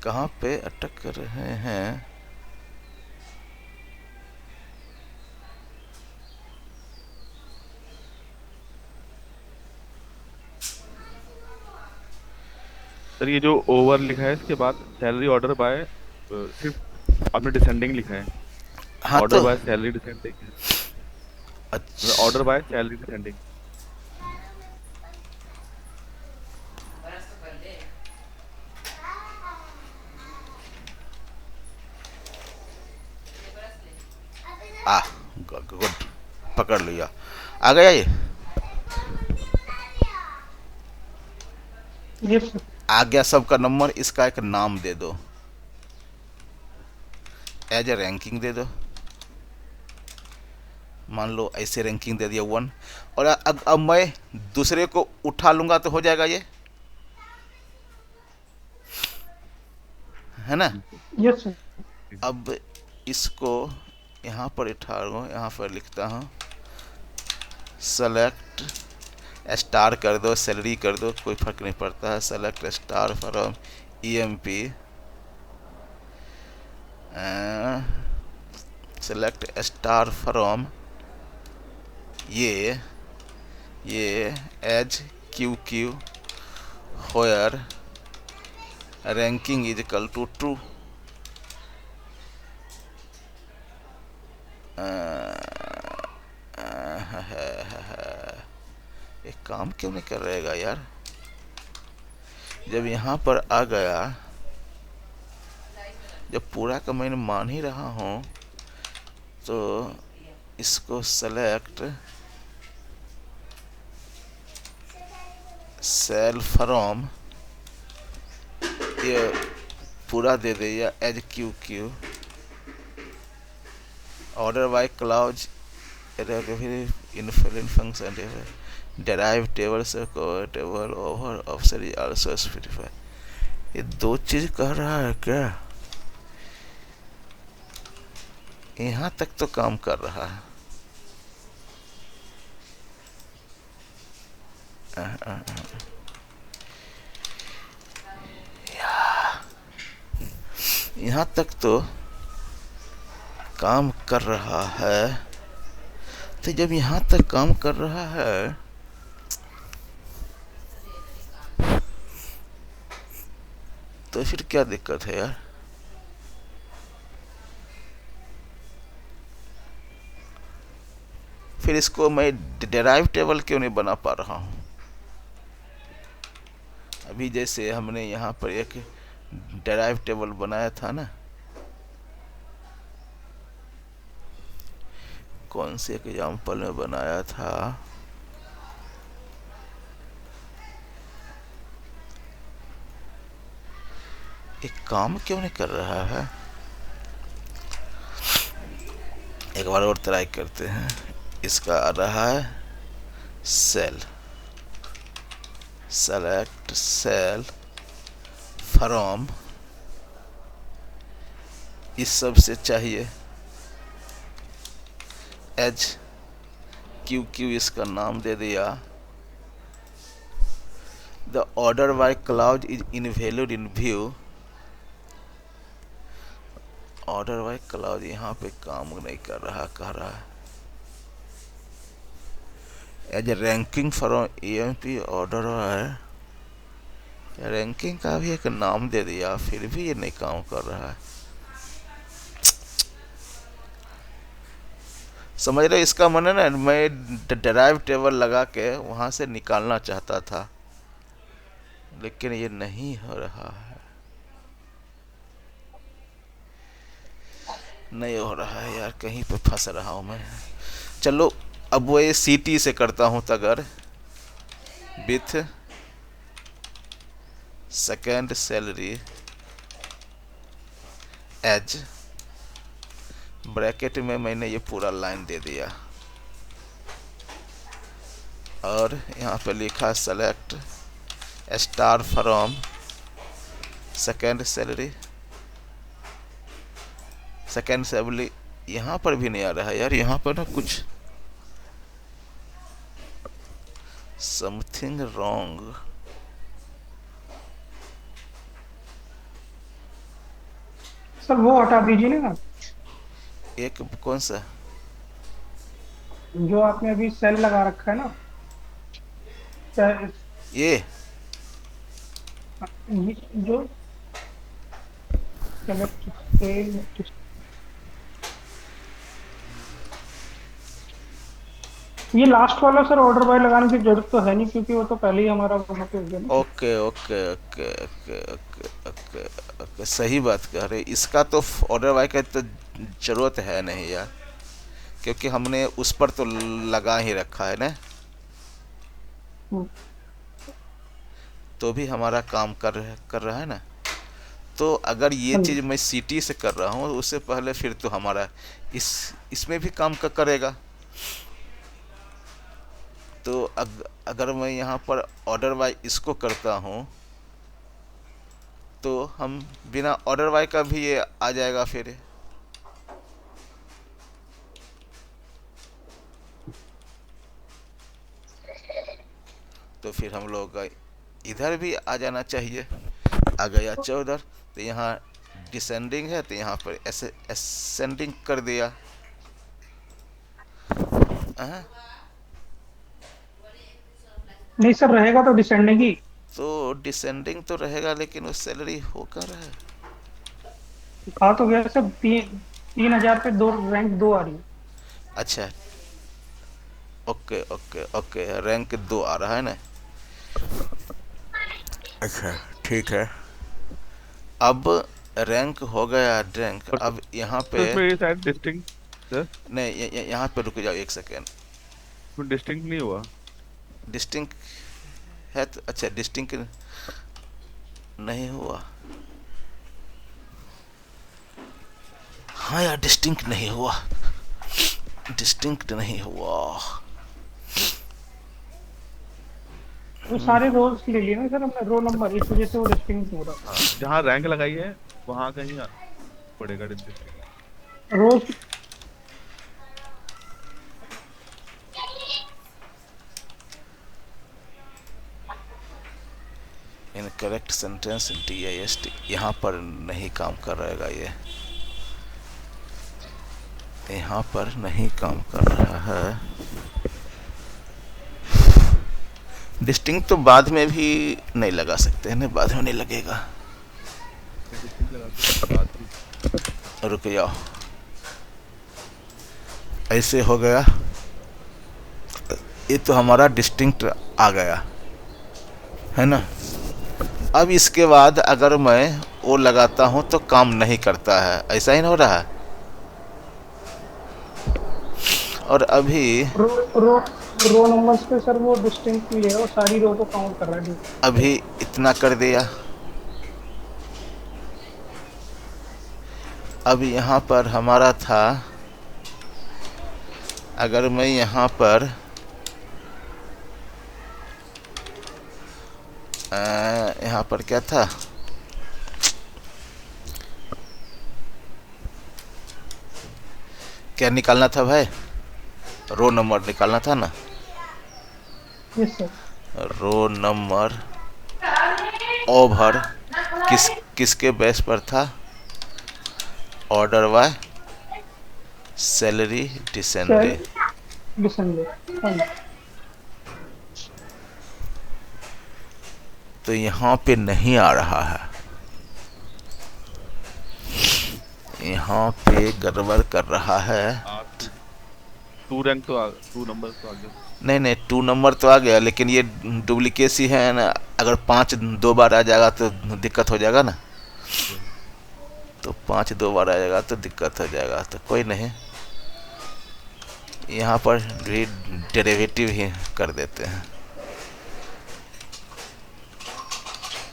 कहाँ पे अटक रहे हैं? सर ये जो ओवर लिखा है इसके बाद सैलरी ऑर्डर बाय, सिर्फ आपने डिसेंडिंग लिखा है। हाँ ऑर्डर तो बाय सैलरी डिसेंडिंग, मतलब ऑर्डर अच्छा, by salary descending. Ah good, पकड़ लिया, आ गया ये। Yes sir. आ गया सबका नंबर। इसका एक नाम दे दो, एज ए रैंकिंग दे दो। मान लो ऐसे रैंकिंग दे दिया 1। और अब मैं दूसरे को उठा लूंगा तो हो जाएगा ये, है ना? Yes sir. अब इसको यहाँ पर उठा लूँ, यहाँ पर लिखता हूँ सेलेक्ट स्टार कर दो, सैलरी कर दो, कोई फर्क नहीं पड़ता है। Select star from EMP, select star from ये as Q Q where ranking is equal to true. ये काम क्यों नहीं कर रहेगा यार? जब यहाँ पर आ गया, जब पूरा का मैं मान ही रहा हूँ, तो इसको सेलेक्ट सेल फ्रॉम ये पूरा दे दे, या as Q Q order by clause infilling function derive table से table over officer is also specify. ये दो चीज कह रहा है क्या? यहाँ तक तो काम कर रहा है। यहाँ तक तो काम कर रहा है। तो जब यहाँ तक काम कर रहा है, तो फिर क्या दिक्कत है यार? फिर इसको मैं डेराइव टेबल क्यों नहीं बना पा रहा हूँ? अभी जैसे हमने यहाँ पर एक डेराइव टेबल बनाया था ना, कौन से एग्जाम्पल में बनाया था? एक काम क्यों नहीं कर रहा है? एक बार और ट्राई करते हैं। इसका आ रहा है सेल, सेलेक्ट सेल फ्रॉम, इस सब से चाहिए एच क्यू क्यू, इसका नाम दे दिया। The order by clause is invalid in view. Order by clause यहाँ पे काम नहीं कर रहा, कह रहा है as ranking from EMP order है। रैंकिंग का भी एक नाम दे दिया, फिर भी ये नहीं काम कर रहा है। समझ रहे? इसका मन है ना, मैं डेराइव टेबल लगा के वहां से निकालना चाहता था, लेकिन ये नहीं हो रहा है, नहीं हो रहा है यार। कहीं पे फंस रहा हूं मैं। चलो अब वो ये सीटी से करता हूं, तगर with second salary as, bracket में मैंने ये पूरा लाइन दे दिया, और यहाँ पे लिखा select star from second salary, second salary. यहाँ पर भी नहीं आ रहा है यार, यहाँ पर ना कुछ समथिंग रॉन्ग। सर वो हटा दीजिए ना, एक कौन सा? जो आपने अभी सेल लगा रखा है ना, ये जो सेलेक्ट सेल, ये लास्ट वाला सर ऑर्डर बाय लगाने की जरूरत तो है नहीं, क्योंकि वो तो पहले ही हमारा वहाँ पे हो गया ना। Okay okay okay okay okay okay okay, सही बात कह रहे। इसका तो ऑर्डर बाय का तो जरूरत है नहीं यार, क्योंकि हमने उस पर तो लगा ही रखा है ना, हम्म, तो भी हमारा काम कर रहा है ना। तो अगर ये हाँ चीज़ जी। मैं सीटी से कर रहा हूँ, उससे पहले फिर तो हमारा इसमें भी काम करेगा। तो अगर मैं यहाँ पर ऑर्डर बाय इसको करता हूँ, तो हम बिना ऑर्डर बाय का भी ये आ जाएगा फिर। तो फिर हम लोग का इधर भी आ जाना चाहिए। आ गया 14। तो यहाँ डिसेंडिंग है तो यहाँ पर असेंडिंग कर दिया। हाँ, नहीं सर, रहेगा तो डिसेंडिंग ही। तो डिसेंडिंग तो रहेगा लेकिन वो सैलरी हो कहाँ रहा है। कहा तो गया सर, 3,000 पे दो रैंक 2 आ रही है। अच्छा, ओके ओके ओके, रैंक 2 आ रहा है ना। अच्छा, ठीक है। अब रैंक हो गया रैंक, पर अब यहाँ तो पे इसमें ये शायद डिस्टिंक्ट सर, नहीं, यहाँ पे रुक जाओ एक सेकेंड। इसमें डिस्टिंक्ट नहीं हुआ। डिस्टिंक्ट है तो अच्छा, डिस्टिंक्ट नहीं हुआ। हाँ यार, डिस्टिंक्ट नहीं हुआ, डिस्टिंक्ट नहीं हुआ। वो सारे रोल्स ले लिए ना सर हमने, रोल नंबर, इस वजह से वो डिस्टिंक्ट हो रहा। हाँ, जहाँ रैंक लगाई है वहां कहीं पड़ेगा डिस्टिंक्ट। रोज इनकरेक्ट सेंटेंस DIST यहाँ पर नहीं काम कर रहेगा, ये यहाँ पर नहीं काम कर रहा है। डिस्टिंक्ट तो बाद में भी नहीं लगा सकते हैं ना, बाद में नहीं लगेगा। डिस्टिंक्ट लगा के बाद भी रुक जाओ, ऐसे हो गया। ये तो हमारा डिस्टिंक्ट आ गया है ना। अब इसके बाद अगर मैं वो लगाता हूं तो काम नहीं करता है, ऐसा ही ना हो रहा है। और अभी रो रो रो नंबर्स पे सर वो डिस्टिंक्ट नहीं है, वो सारी रो को काउंट कर रहा है। अभी इतना कर दिया। अब यहाँ पर हमारा था, अगर मैं यहाँ पर यहाँ पर क्या था, क्या निकालना था भाई, रो नंबर निकालना था ना। Yes sir. Row number over किसके बेस पर था, order by salary descending. December, हाँ। तो यहाँ पे नहीं आ रहा है, यहाँ पे गड़बड़ कर रहा है। टू रैंक तो टू नंबर तो आ गया। नहीं नहीं, 2 नंबर तो आ गया लेकिन ये डुप्लीकेसी है ना। अगर 5 2 बार आ जाएगा तो दिक्कत हो जाएगा ना। तो 5 2 बार आ जाएगा तो दिक्कत हो जाएगा, तो कोई नहीं, यहाँ पर भी डेरिवेटिव ही कर देते हैं।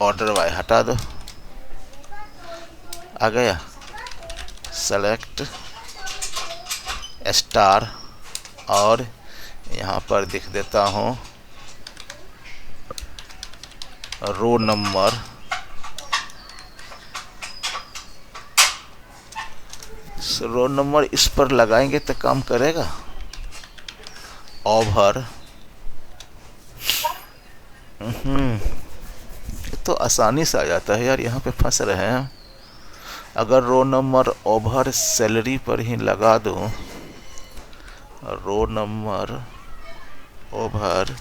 ऑर्डर बाय हटा दो, आ गया। सेलेक्ट स्टार, और यहाँ पर लिख देता हूँ रो नंबर। रो नंबर इस पर लगाएंगे तो काम करेगा। ओवर तो आसानी से आ जाता है यार, यहाँ पे फंस रहे हैं। अगर रो नंबर ओवर सैलरी पर ही लगा दूं, row number over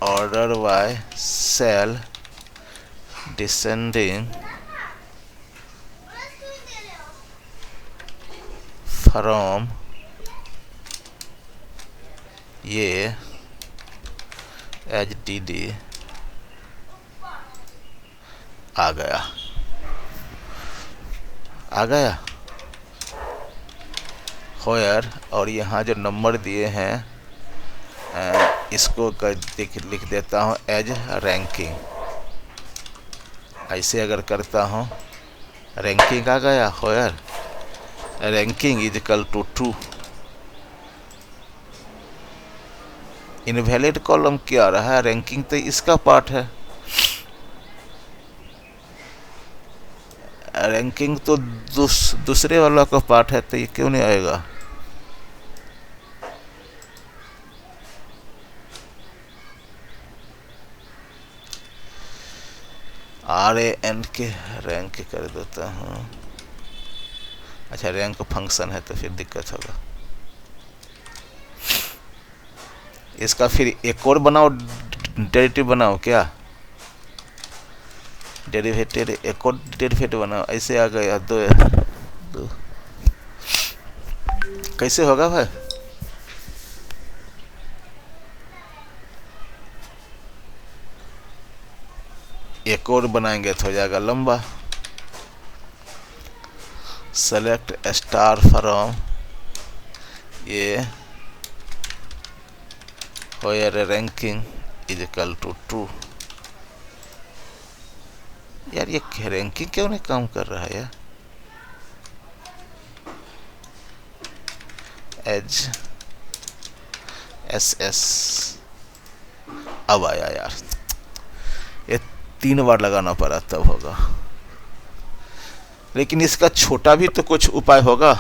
order by sal descending from, ये HDD आ गया, आ गया होयर। और यहाँ जो नंबर दिए हैं इसको लिख देता हूँ एज रैंकिंग। ऐसे अगर करता हूँ, रैंकिंग आ गया where, ranking is equal to 2। Invalid column क्या रहा है, रैंकिंग तो इसका पार्ट है। रैंकिंग तो दूसरे वाला का पार्ट है, तो ये क्यों नहीं आएगा। RAN के रैंक कर देता हूँ। अच्छा रैंक फंक्शन है तो फिर दिक्कत होगा। इसका फिर एक और बनाओ, डेरिवेटिव बनाओ क्या, डेरिवेटिव एक और डेरिवेटिव बनाओ। ऐसे आ गया दो कैसे होगा भाई? एक और बनाएंगे तो हो जाएगा लंबा। सेलेक्ट स्टार फ्रॉम ये where ranking is equal to true. यार ये रैंकिंग क्यों नहीं काम कर रहा है यार? एज SS अब आया यार, ये 3 बार लगाना पड़ा तब होगा। लेकिन इसका छोटा भी तो कुछ उपाय होगा।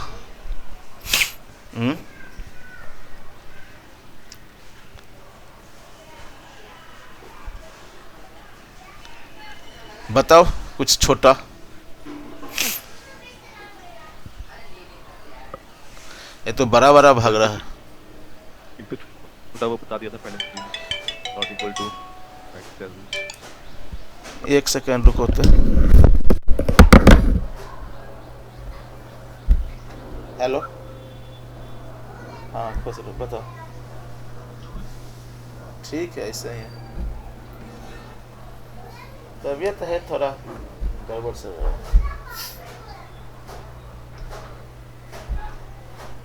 बताओ कुछ छोटा। ये तो बड़ा बड़ा भाग रहा है। एक तो छोटा वो बता दिया था पहले, नॉट इक्वल टू एक सेकेंड रुको तो। हेलो, हाँ खुश रहो, बताओ। ठीक है ऐसे ही है, तबीयत है थोड़ा गड़बड़ से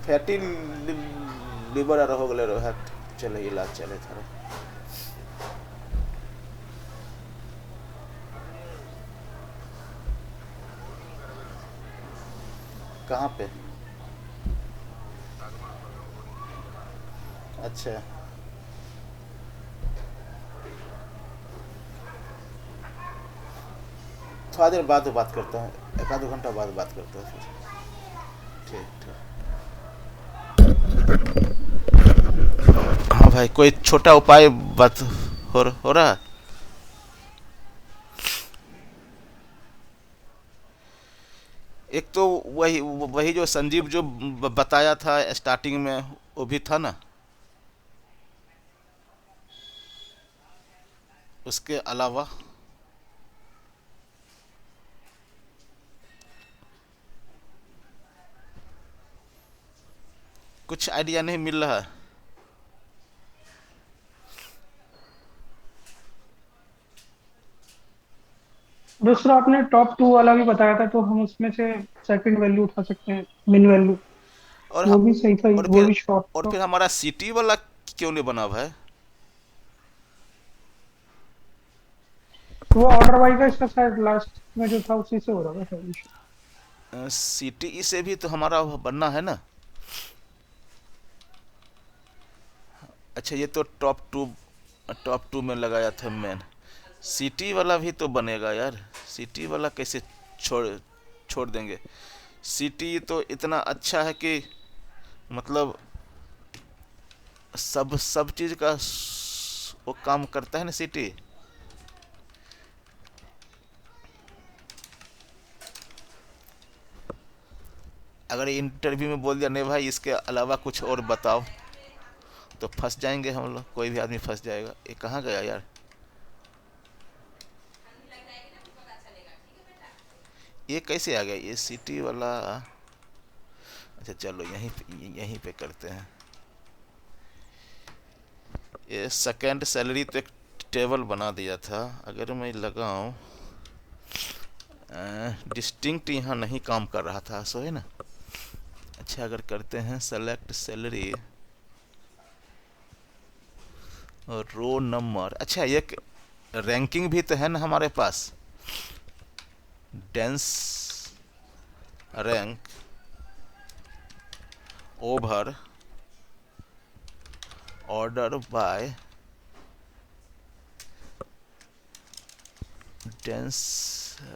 फैटी लिवर आर हो गए रहे, चले इलाज चले थोड़ा। कहाँ पे? अच्छा थोड़ा देर बाद बात करता हूँ, 1-2 घंटा बाद बात करता हूँ फिर। ठीक ठीक। हाँ भाई कोई छोटा उपाय बात हो रहा है? एक तो वही वही जो संजीव जो बताया था स्टार्टिंग में वो भी था ना, उसके अलावा कुछ आइडिया नहीं मिल रहा है। दूसरा आपने टॉप 2 वाला भी बताया था, तो हम उसमें से सेकंड वैल्यू उठा सकते हैं, मिन वैल्यू। और वो भी सही था, और वो फिर भी शॉर्ट और था। फिर हमारा सिटी वाला क्यों नहीं बना भाई? वो ऑर्डर वाई का इसका शायद लास्ट में जो था उसी से हो रहा था शायद issue। सिटी से भी तो हमारा बनना है ना। अच्छा ये तो टॉप टू में लगाया था मैन। सिटी वाला भी तो बनेगा यार, सिटी वाला कैसे छोड़ छोड़ देंगे? सिटी तो इतना अच्छा है कि मतलब सब सब चीज़ का वो काम करता है ना सिटी। अगर इंटरव्यू में बोल दिया नहीं भाई इसके अलावा कुछ और बताओ तो फंस जाएंगे हम लोग, कोई भी आदमी फंस जाएगा। ये कहाँ गया यार? ये कैसे आ गया ये सिटी वाला? अच्छा चलो यहीं पे करते हैं। ये सेकेंड सैलरी तो एक टेबल बना दिया था, अगर मैं लगाऊं डिस्टिंक्ट यहाँ नहीं काम कर रहा था सो है ना। अच्छा अगर करते हैं सेलेक्ट सैलरी और रो नंबर। अच्छा एक रैंकिंग भी तो है ना हमारे पास, dense rank over order by dense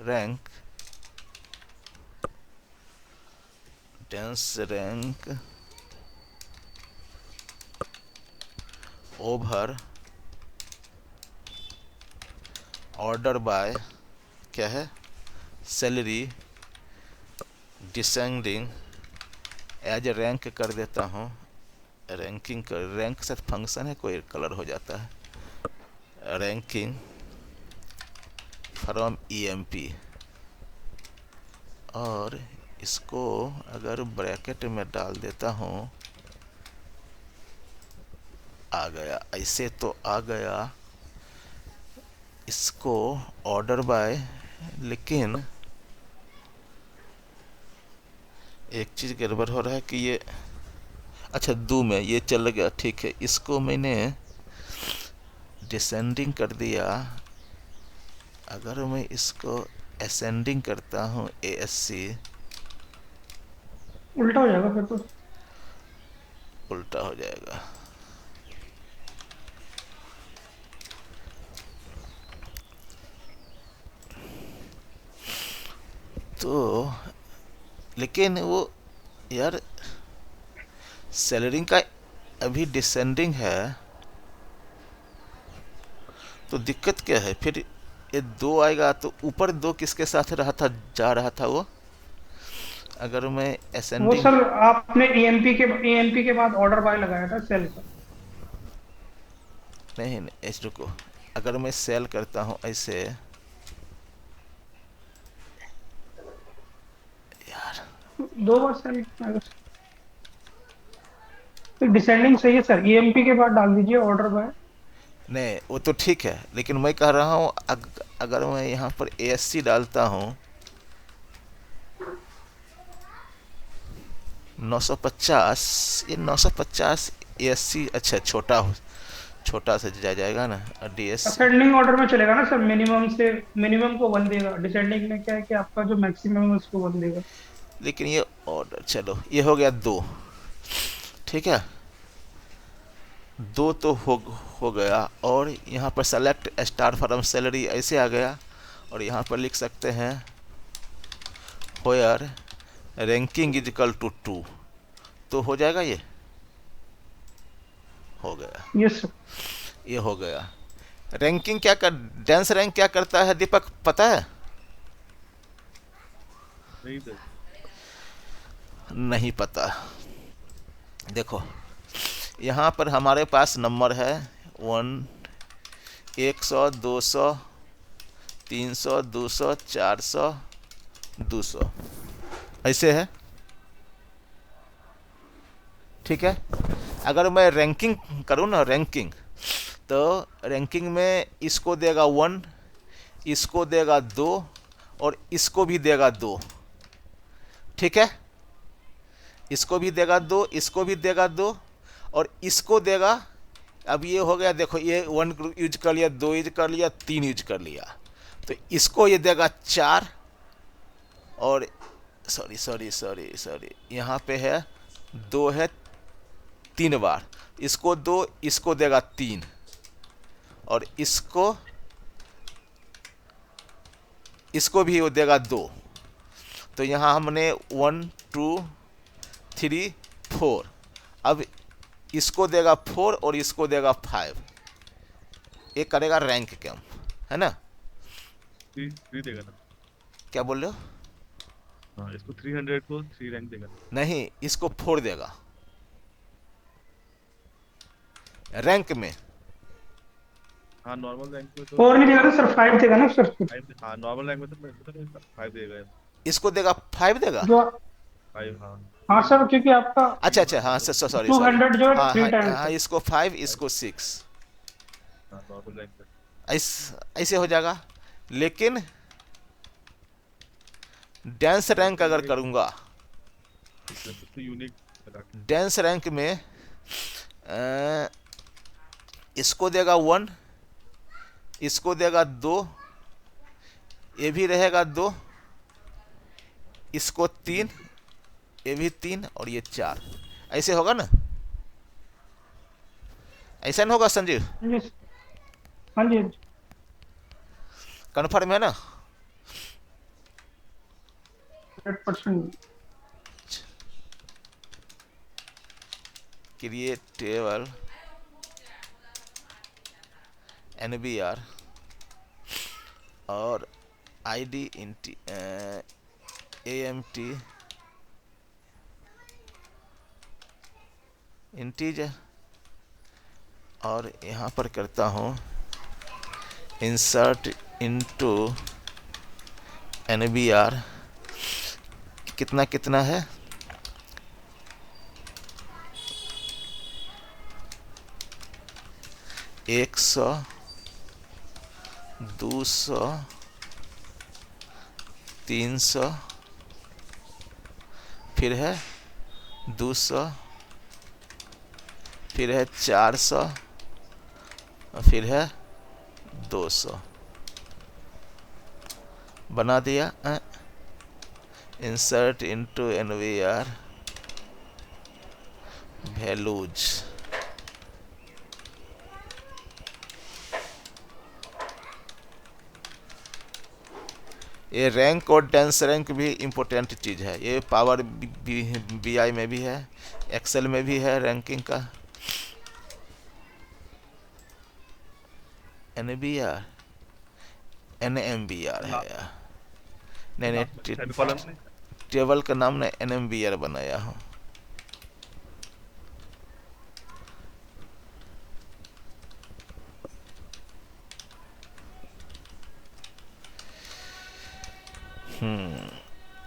rank over order by क्या है, सैलरी डिसेंडिंग एज रैंक कर देता हूँ। रैंकिंग कर, रैंक से फंक्शन है, कोई कलर हो जाता है। रैंकिंग फ्रॉम ईएमपी, और इसको अगर ब्रैकेट में डाल देता हूँ, आ गया, ऐसे तो आ गया। इसको ऑर्डर बाय, लेकिन एक चीज़ गड़बड़ हो रहा है कि ये, अच्छा दो में ये चल गया, ठीक है। इसको मैंने डिसेंडिंग कर दिया। अगर मैं इसको असेंडिंग करता हूँ, ASC, उल्टा हो जाएगा फिर तो। उल्टा हो जाएगा। तो लेकिन वो यार सैलरी का अभी डिसेंडिंग है, तो दिक्कत क्या है फिर। ये दो आएगा तो ऊपर दो किसके साथ रहा था, जा रहा था वो। अगर मैं वो असेंडिंग, सर आपने ईएमपी के बाद ऑर्डर बाय लगाया था सेल का। नहीं नहीं ऐसे रुको, अगर मैं सेल करता हूँ ऐसे, यार 2 बार सेल आएगा। तो डिसेंडिंग सही है सर, ईएमपी के बाद डाल दीजिए ऑर्डर बाय। नहीं वो तो ठीक है, लेकिन मैं कह रहा हूँ अगर मैं यहाँ पर ASC डालता हूँ 950, ये 950 ASC, अच्छा छोटा से जाएगा ना। और DSC, असेंडिंग ऑर्डर में चलेगा ना सर, मिनिमम को 1 देगा, डिसेंडिंग में क्या है कि आपका जो मैक्सिमम है उसको 1 देगा। लेकिन ये ऑर्डर, चलो ये हो गया दो, ठीक है। दो तो हो गया, और यहाँ पर सेलेक्ट स्टार फ्रॉम सैलरी ऐसे आ गया, और यहाँ पर लिख सकते हैं होयर रैंकिंग इज इक्वल टू 2, तो हो जाएगा, ये हो गया, यस सर। ये हो गया। रैंकिंग क्या कर, डांस रैंक क्या करता है दीपक, पता है? नहीं सर। नहीं पता। देखो यहाँ पर हमारे पास नंबर है 100 200 300 200 400 200, ऐसे है, ठीक है। अगर मैं रैंकिंग करूँ ना, रैंकिंग, तो रैंकिंग में इसको देगा 1, इसको देगा 2, और इसको भी देगा 2, ठीक है। इसको भी देगा 2, इसको भी देगा 2, और इसको देगा। अब ये हो गया, देखो ये 1 यूज कर लिया, 2 यूज कर लिया, 3 यूज कर लिया, तो इसको ये देगा 4, और सॉरी यहाँ पे है 2 है 3 बार, इसको 2, इसको देगा 3, और इसको भी वो देगा 2। तो यहाँ हमने 1 2 3 4, अब इसको देगा 4 और इसको देगा 5, ये करेगा रैंक कैम, है ना। 3 देगा ना। क्या बोल रहे हो? हाँ, इसको 300 को 3 रैंक देगा। नहीं, इसको 4 देगा रैंक में। हाँ, नॉर्मल रैंक में तो 4 नहीं देगा ना सर, 5 देगा ना सर। 5। हाँ, नॉर्मल रैंक में तो 5 देगा। इसको देगा 5 देगा। जो 5, हाँ। हाँ सर, क्योंकि आपका अच्छा हाँ, सॉरी 200 जो हाँ 3 हाँ टाइम्स हाँ, है। इसको 5, इसको 6, हाँ, नॉर्मल रैंक में। ऐसे हो जाएगा। लेकिन डांस रैंक अगर करूँगा, तो यूनिक लगा के। डांस रैंक में इसको देगा 1, इसको देगा 2, ये भी रहेगा 2, इसको 3, ये भी 3, और ये 4, ऐसे होगा ना। ऐसा नहीं होगा संजीव? जी सर। हाँ जी, हाँ जी। कन्फर्म है ना? 100%। क्रिएट टेबल NBR, और ID AMT इंटीजर, और यहाँ पर करता हूँ इंसर्ट इनटू NBR। कितना कितना है, 100, 200, 300, फिर है 200, फिर है 400, और फिर है 200। बना दिया। Insert into NVR values. ये रैंक और डेंस रैंक भी इम्पोर्टेंट चीज़ है। ये पावर BI में भी है, एक्सेल में भी है रैंकिंग का। NBR NMBR है यार। नहीं नहीं, सेमीकोलन में टेबल का नाम ना NMBR बनाया हूँ।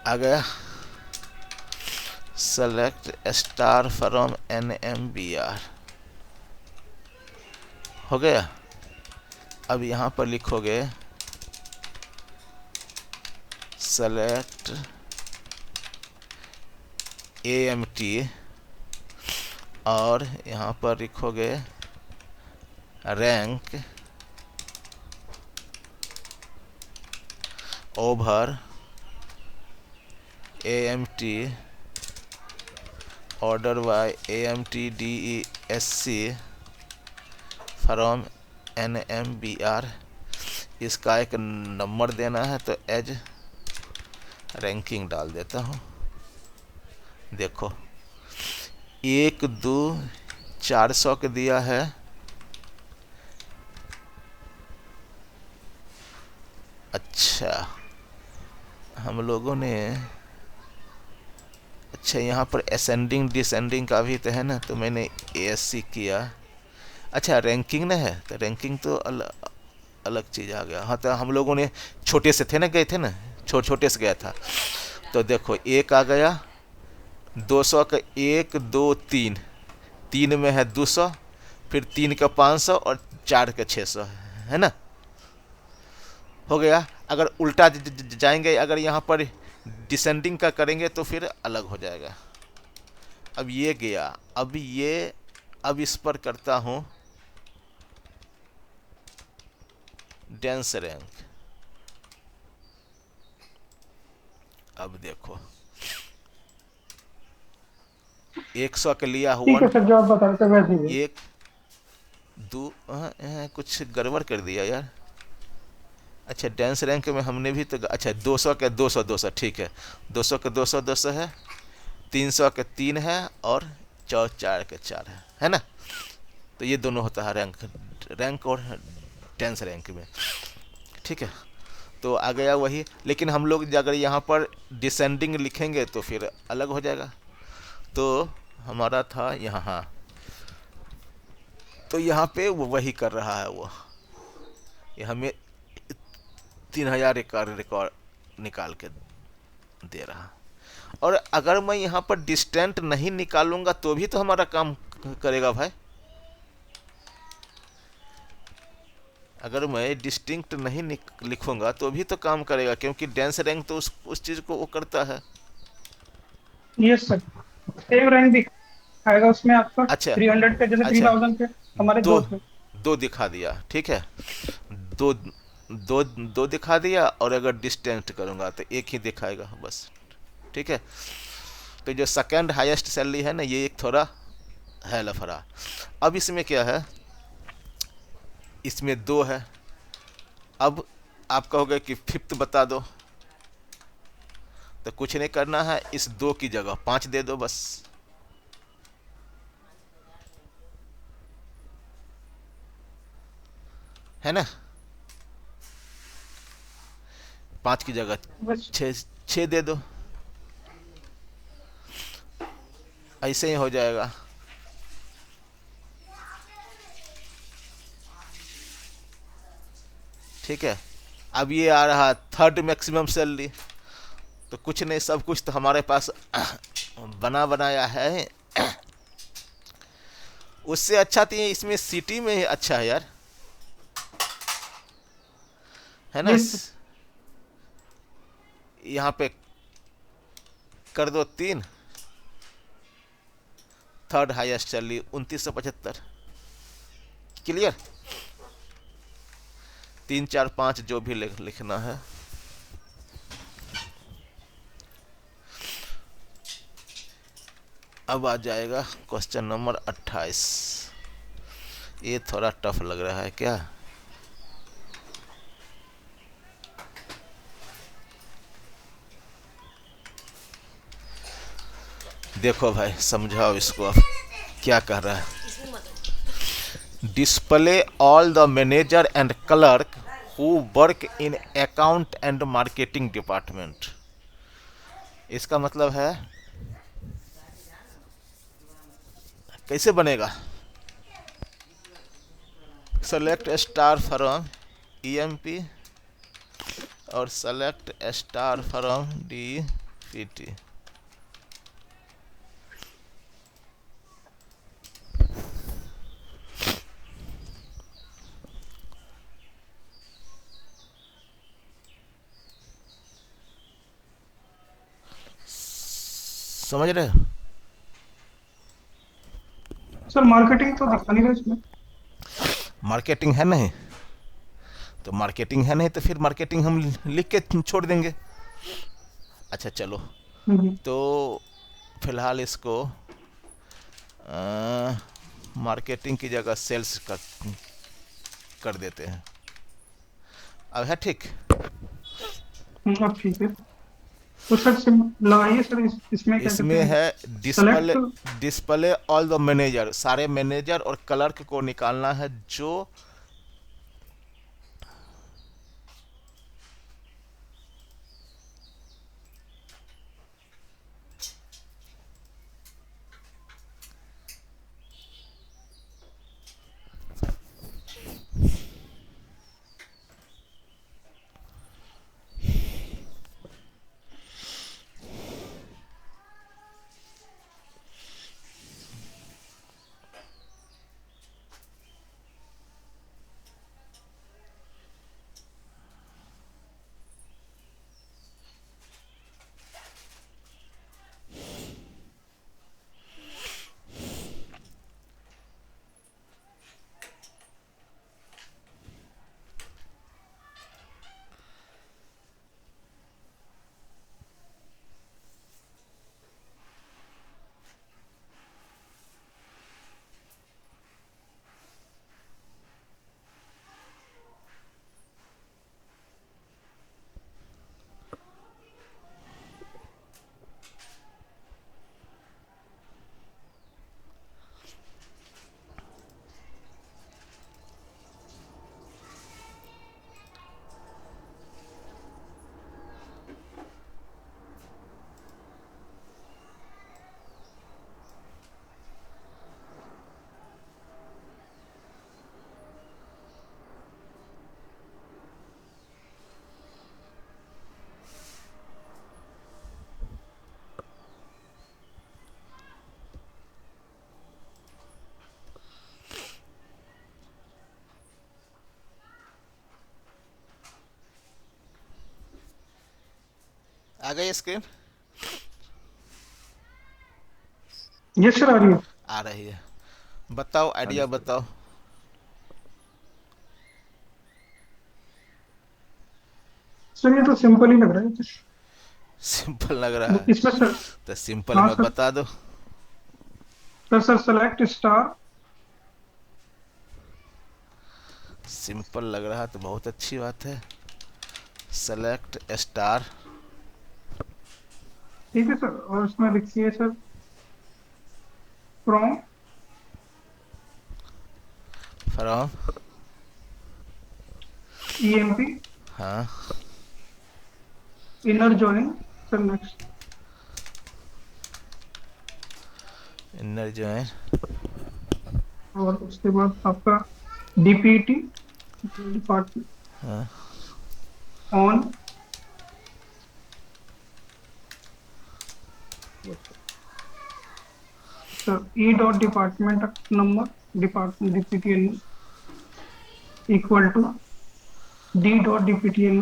आ गया। सेलेक्ट स्टार फ्रॉम NMBR हो गया। अब यहाँ पर लिखोगे सेलेक्ट AMT, और यहाँ पर लिखोगे rank over AMT order by AMT DESC from NMBR। इसका एक नंबर देना है तो एज रैंकिंग डाल देता हूँ। देखो 1 2 400 के दिया है। अच्छा, हम लोगों ने, अच्छा यहाँ पर असेंडिंग डिसेंडिंग का भी तो है ना, तो मैंने ASC किया। अच्छा रैंकिंग ना है, तो रैंकिंग तो अलग चीज़ आ गया। हाँ, तो हम लोगों ने छोटे से थे ना, गए थे ना, छोटे से गया था। तो देखो एक आ गया 200 का, 1 2 3, 3 में है 200, फिर 3 का 500 और 4 का 600, है ना। हो गया। अगर उल्टा जाएंगे, अगर यहाँ पर डिसेंडिंग का करेंगे तो फिर अलग हो जाएगा। अब ये गया, अब इस पर करता हूँ डेंस रैंक। अब देखो 100 के लिया ठीक है 1, सर, जो आप बता रहे थे वैसे ही है। 1 2, कुछ गड़बड़ कर दिया यार। अच्छा डेंस रैंक में हमने भी तो, अच्छा 200 के 200 200, ठीक है, 200 के 200 200 है, 300 के 3 है, और 4 के 4 है ना। तो ये दोनों होता है रैंक और डेंस रैंक में, ठीक है। तो आ गया वही, लेकिन हम लोग अगर यहाँ पर डिसेंडिंग लिखेंगे तो फिर अलग हो जाएगा। तो हमारा था यहाँ, हाँ, तो यहाँ पे वो वही कर रहा है वो, ये हमें 3000 रिकॉर्ड निकाल के दे रहा। और अगर मैं यहाँ पर डिस्टेंट नहीं निकालूंगा तो भी तो हमारा काम करेगा भाई। अगर मैं डिस्टिंक्ट नहीं लिखूंगा तो भी तो काम करेगा, क्योंकि डेंस रैंक तो उस चीज़ को वो करता है। यस सर, सेम रैंक दिखाएगा उसमें आपका अच्छा 300 पे, जैसे अच्छा, 3000 पे हमारे दो दो थे। दो दिखा दिया, ठीक है। दो दो दिखा दिया, और अगर डिस्टेंट करूंगा तो एक ही दिखाएगा बस, ठीक है। तो जो सेकंड हाईएस्ट सैलरी है ना, ये एक थोड़ा है लफड़ा। अब इसमें क्या है, इसमें 2 है। अब आप कहोगे कि फिफ्थ बता दो, तो कुछ नहीं करना है, इस 2 की जगह 5 दे दो बस। है ना। 5 की जगह बस 6 दे दो, ऐसे ही हो जाएगा। ठीक है। अब ये आ रहा थर्ड मैक्सिमम सैलरी, तो कुछ नहीं, सब कुछ तो हमारे पास बना बनाया है। उससे अच्छा तो ये इसमें सिटी में ही अच्छा है यार, है ना। ये सर। यहाँ पे कर दो 3, थर्ड हाईएस्ट सैलरी 2975। क्लियर। 3 4 5 जो भी लिखना है। अब आ जाएगा क्वेश्चन नंबर 28। ये थोड़ा टफ लग रहा है क्या। देखो भाई, समझाओ इसको अब क्या कह रहा है। Display all the manager and clerk who work in account and marketing department. इसका मतलब है, कैसे बनेगा। सेलेक्ट स्टार फ्रॉम ईएमपी और सेलेक्ट स्टार फ्रॉम डीपीटी। समझ रहे हो। सर मार्केटिंग तो दिखा नहीं रहा इसमें। मार्केटिंग है नहीं, तो मार्केटिंग है नहीं तो फिर मार्केटिंग हम लिख के छोड़ देंगे। अच्छा चलो, हम्म। तो फिलहाल इसको मार्केटिंग की जगह सेल्स कर देते हैं। अब है ठीक। अब ठीक है। तो सर सिम लगाइए सर, इसमें क्या कहते इसमें हैं, है display, select. Display all the manager, सारे मैनेजर और क्लर्क को निकालना है जो आ गई स्क्रीन। यस सर, आ रही है। आ रही है। बताओ, आइडिया बताओ। सर ये तो सिंपल ही लग रहा है कुछ। सिंपल लग रहा है, इसमें सर। तो सिंपल हाँ में सर। बता दो। Sir select star. सिंपल लग रहा है तो बहुत अच्छी बात है। सेलेक्ट स्टार ठीक है सर, और उसमें लिखिए सर फ्रॉम फ्रॉम। ईएमपी हाँ। Inner join sir next. Inner join. और उसके बाद आपका डीपीटी डिपार्टमेंट हाँ on sir E dot department number department DPTL equal to D dot DPTL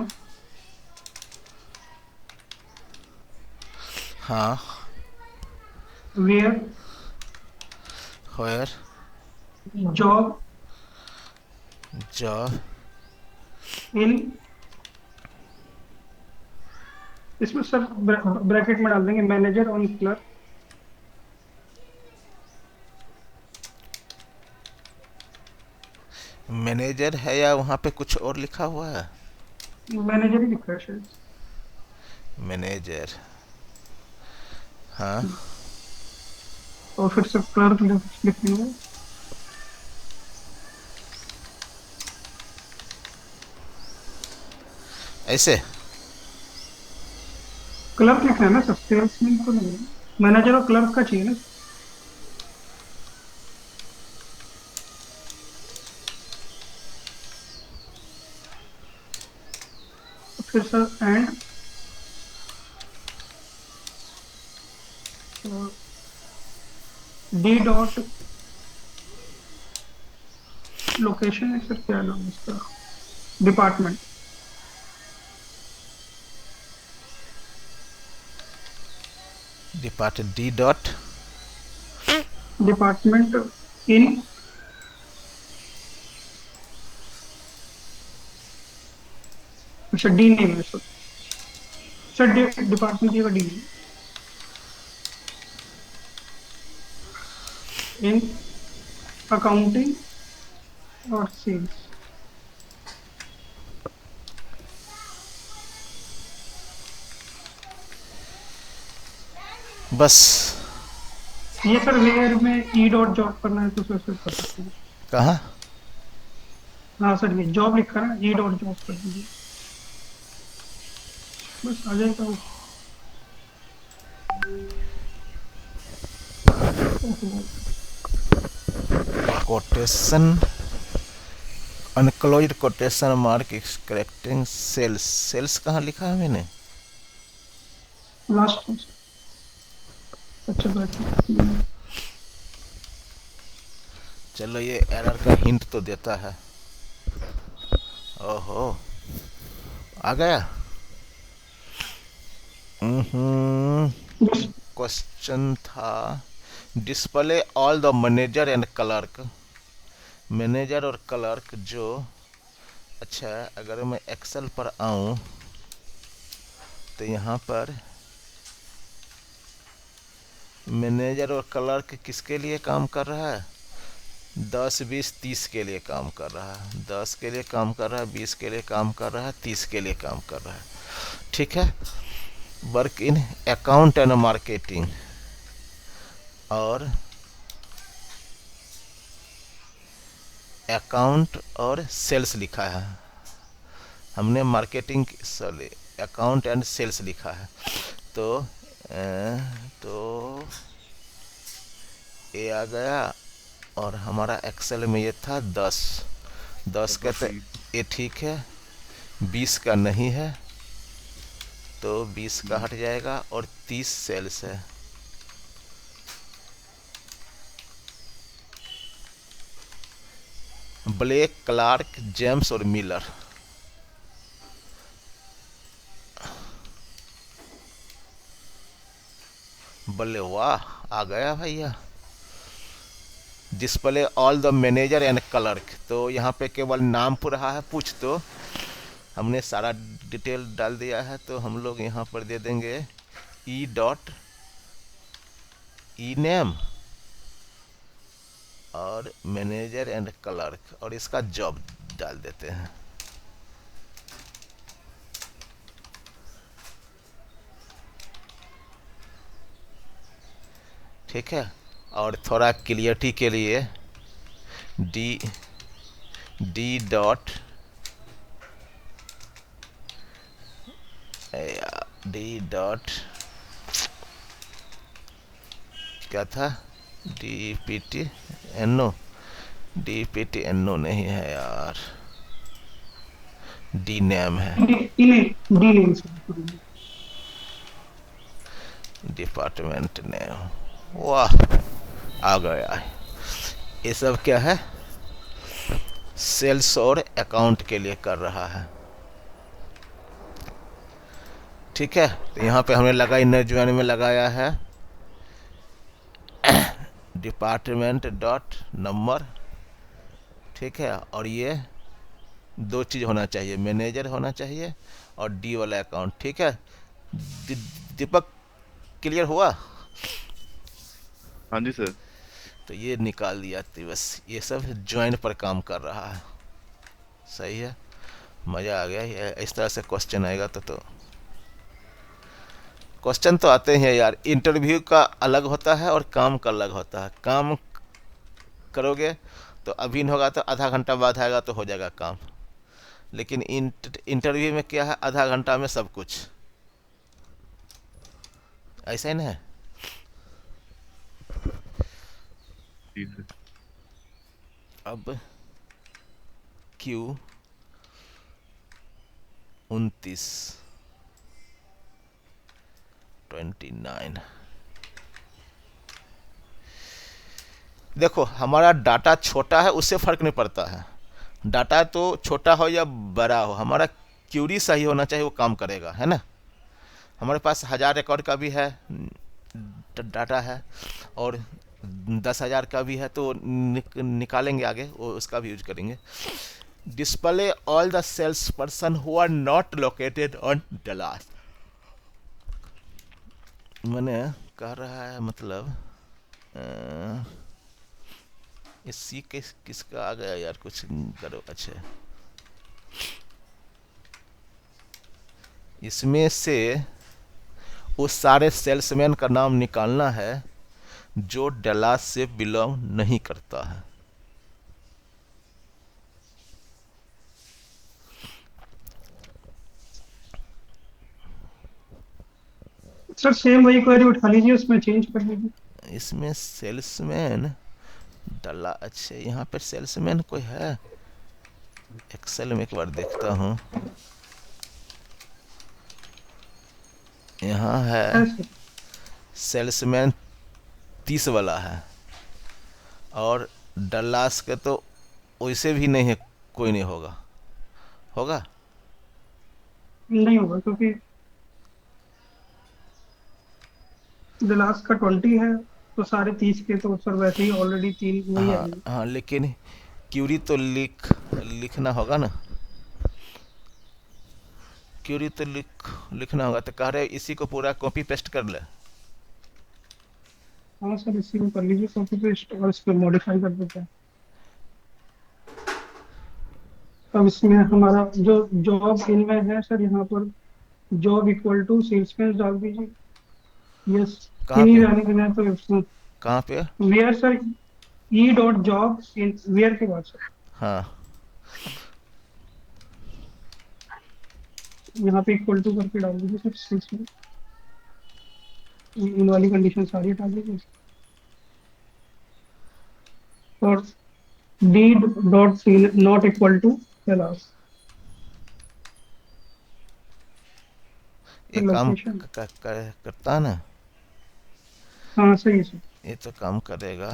हाँ। Where where job job in इसमें सर ब्रैकेट में डाल देंगे मैनेजर ऑन क्लर्क मैनेजर है या वहाँ पे कुछ और लिखा हुआ है? मैनेजर ही लिखा है शायद। मैनेजर। हाँ और फिर से क्लर्क लिखेंगे। ऐसे। क्लर्क लिखना है ना सर, सेल्समैन को नहीं। मैनेजर और क्लर्क का चाहिए ना। फिर sir and D dot location है सर, क्या नाम है इसका, department department D dot department in अच्छा डी नेम है सर। सर डिपार्टमेंट की डी इन अकाउंटिंग और सेल्स। बस। ये सर वेयर में ई डॉट जॉब करना है तो सर कर सकते हैं। कहाँ? हाँ सर ये जॉब लिखा है ना, ई डॉट जॉब कर दीजिए, बस आ जाएगा वो। Quotation unclosed quotation mark correcting sales. Sales कहाँ लिखा है मैंने? लास्ट अच्छा बैठिए। चलो ये एरर का हिंट तो देता है। ओहो आ गया। क्वेश्चन था display all the manager and clerk. Manager और क्लर्क जो, अच्छा अगर मैं एक्सेल पर आऊं तो यहाँ पर मैनेजर और क्लर्क किसके लिए काम कर रहा है? 10 20 30 के लिए काम कर रहा है। 10 के लिए काम कर रहा है, 20 के लिए काम कर रहा है, 30 के लिए काम कर रहा है। ठीक है। Work in account and marketing और अकाउंट और सेल्स लिखा है। हमने marketing sorry account and sales लिखा है। तो ये आ गया और हमारा एक्सेल में ये था 10 का, तो ये ठीक है। 20 का नहीं है तो 20 का हट जाएगा और 30 सेल्स है। ब्लेक, क्लार्क, जेम्स और मिलर। बल्ले वाह आ गया भैया। Display all the manager and clerk, तो यहाँ पे केवल नाम पूछ रहा है, पूछ तो हमने सारा डिटेल डाल दिया है। तो हम लोग यहाँ पर दे देंगे ई डॉट ई नेम और मैनेजर एंड क्लर्क और इसका जॉब डाल देते हैं। ठीक है। और थोड़ा क्लियरिटी के लिए डी डॉट डी डॉट क्या था, D P T N O, D P T N O नहीं है यार, डी नेम है, डी नेम से। Department name. वाह, आ गया। ये सब क्या है, सेल्स और अकाउंट के लिए कर रहा है। ठीक है, तो यहाँ पे हमने लगा इनर ज्वाइन में लगाया है डिपार्टमेंट डॉट नंबर। ठीक है, और ये दो चीज़ होना चाहिए, मैनेजर होना चाहिए और डी वाला अकाउंट। ठीक है, दीपक क्लियर हुआ? हाँ जी सर। तो ये निकाल दिया, तो बस ये सब ज्वाइन पर काम कर रहा है। सही है, मज़ा आ गया। ये इस तरह से क्वेश्चन आएगा तो क्वेश्चन तो आते हैं यार। इंटरव्यू का अलग होता है और काम का अलग होता है। काम करोगे तो अभी नहीं होगा तो आधा घंटा बाद आएगा तो हो जाएगा काम, लेकिन इंटरव्यू में क्या है, आधा घंटा में सब कुछ। ऐसा ही ना है? जी सर। अब Q 29 देखो, हमारा डाटा छोटा है उससे फर्क नहीं पड़ता है। डाटा तो छोटा हो या बड़ा हो, हमारा क्यूरी सही होना चाहिए, वो काम करेगा, है ना। हमारे पास 1000 रिकॉर्ड का भी है डाटा है, और 10,000 का भी है, तो निकालेंगे आगे, वो उसका भी यूज करेंगे। Display all the sales person who are not located on Dallas. मैंने कह रहा है मतलब इसी किसका आ गया यार, कुछ करो। अच्छा, इसमें से उस सारे सेल्समैन का नाम निकालना है जो डलास से बिलोंग नहीं करता है। सर सेम वही क्वेरी उठा लीजिए, उसमें चेंज कर लीजिए। इसमें सेल्समैन डला, अच्छा यहाँ पर सेल्समैन कोई है? एक्सेल में एक बार देखता हूँ, यहाँ है सेल्समैन 30 वाला है, और डलास के तो वैसे भी नहीं है, कोई नहीं होगा। होगा? नहीं होगा, क्योंकि लास्ट का 20 है, तो सारे 30 के तो सर वैसे ही ऑलरेडी 3 वही हाँ आएंगे। हाँ, लेकिन क्यूरी तो लिखना होगा ना। क्यूरी तो लिखना होगा, तो कह रहे इसी को पूरा कॉपी पेस्ट कर ले। हाँ सर, इसी में कर लीजिए कॉपी पेस्ट, और इसको मॉडिफाई कर देते हैं। अब इसमें हमारा जो जॉब इनमें है सर, यहाँ पर जॉब इक्वल टू सेल्समैन डाल दीजिए। यस, कहाँ नहीं पे? जाने देना है तो इसमें कहाँ पे? Where sir, E dot job in where के बाद सर हाँ, यहाँ पे इक्वल टू करके डाल दीजिए सर सेल्समैन। इन वाली कंडीशन सारी डाल दीजिए, और D dot not equal to class ये काम लोकेशन। करता है ना, हाँ सही है सर। ये तो काम करेगा।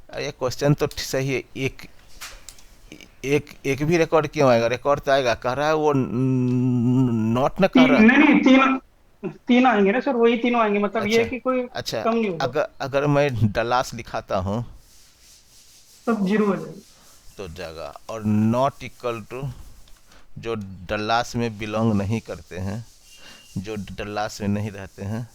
अरे ये क्वेश्चन तो सही है। एक एक एक भी रिकॉर्ड क्यों आएगा? रिकॉर्ड तो आएगा, कह रहा है वो नॉट ना कह रहा। नहीं नहीं, तीन तीन आएंगे ना सर, वही तीनों आएंगे, मतलब ये अच्छा है कि कोई अच्छा, कम नहीं होगा। अगर मैं डलास लिखाता हूँ सब जीरो हो जाएगा। तो जगह, और नॉट इक्वल टू जो डलास में बिलोंग नहीं करते हैं, जो डलास में नहीं रहते हैं,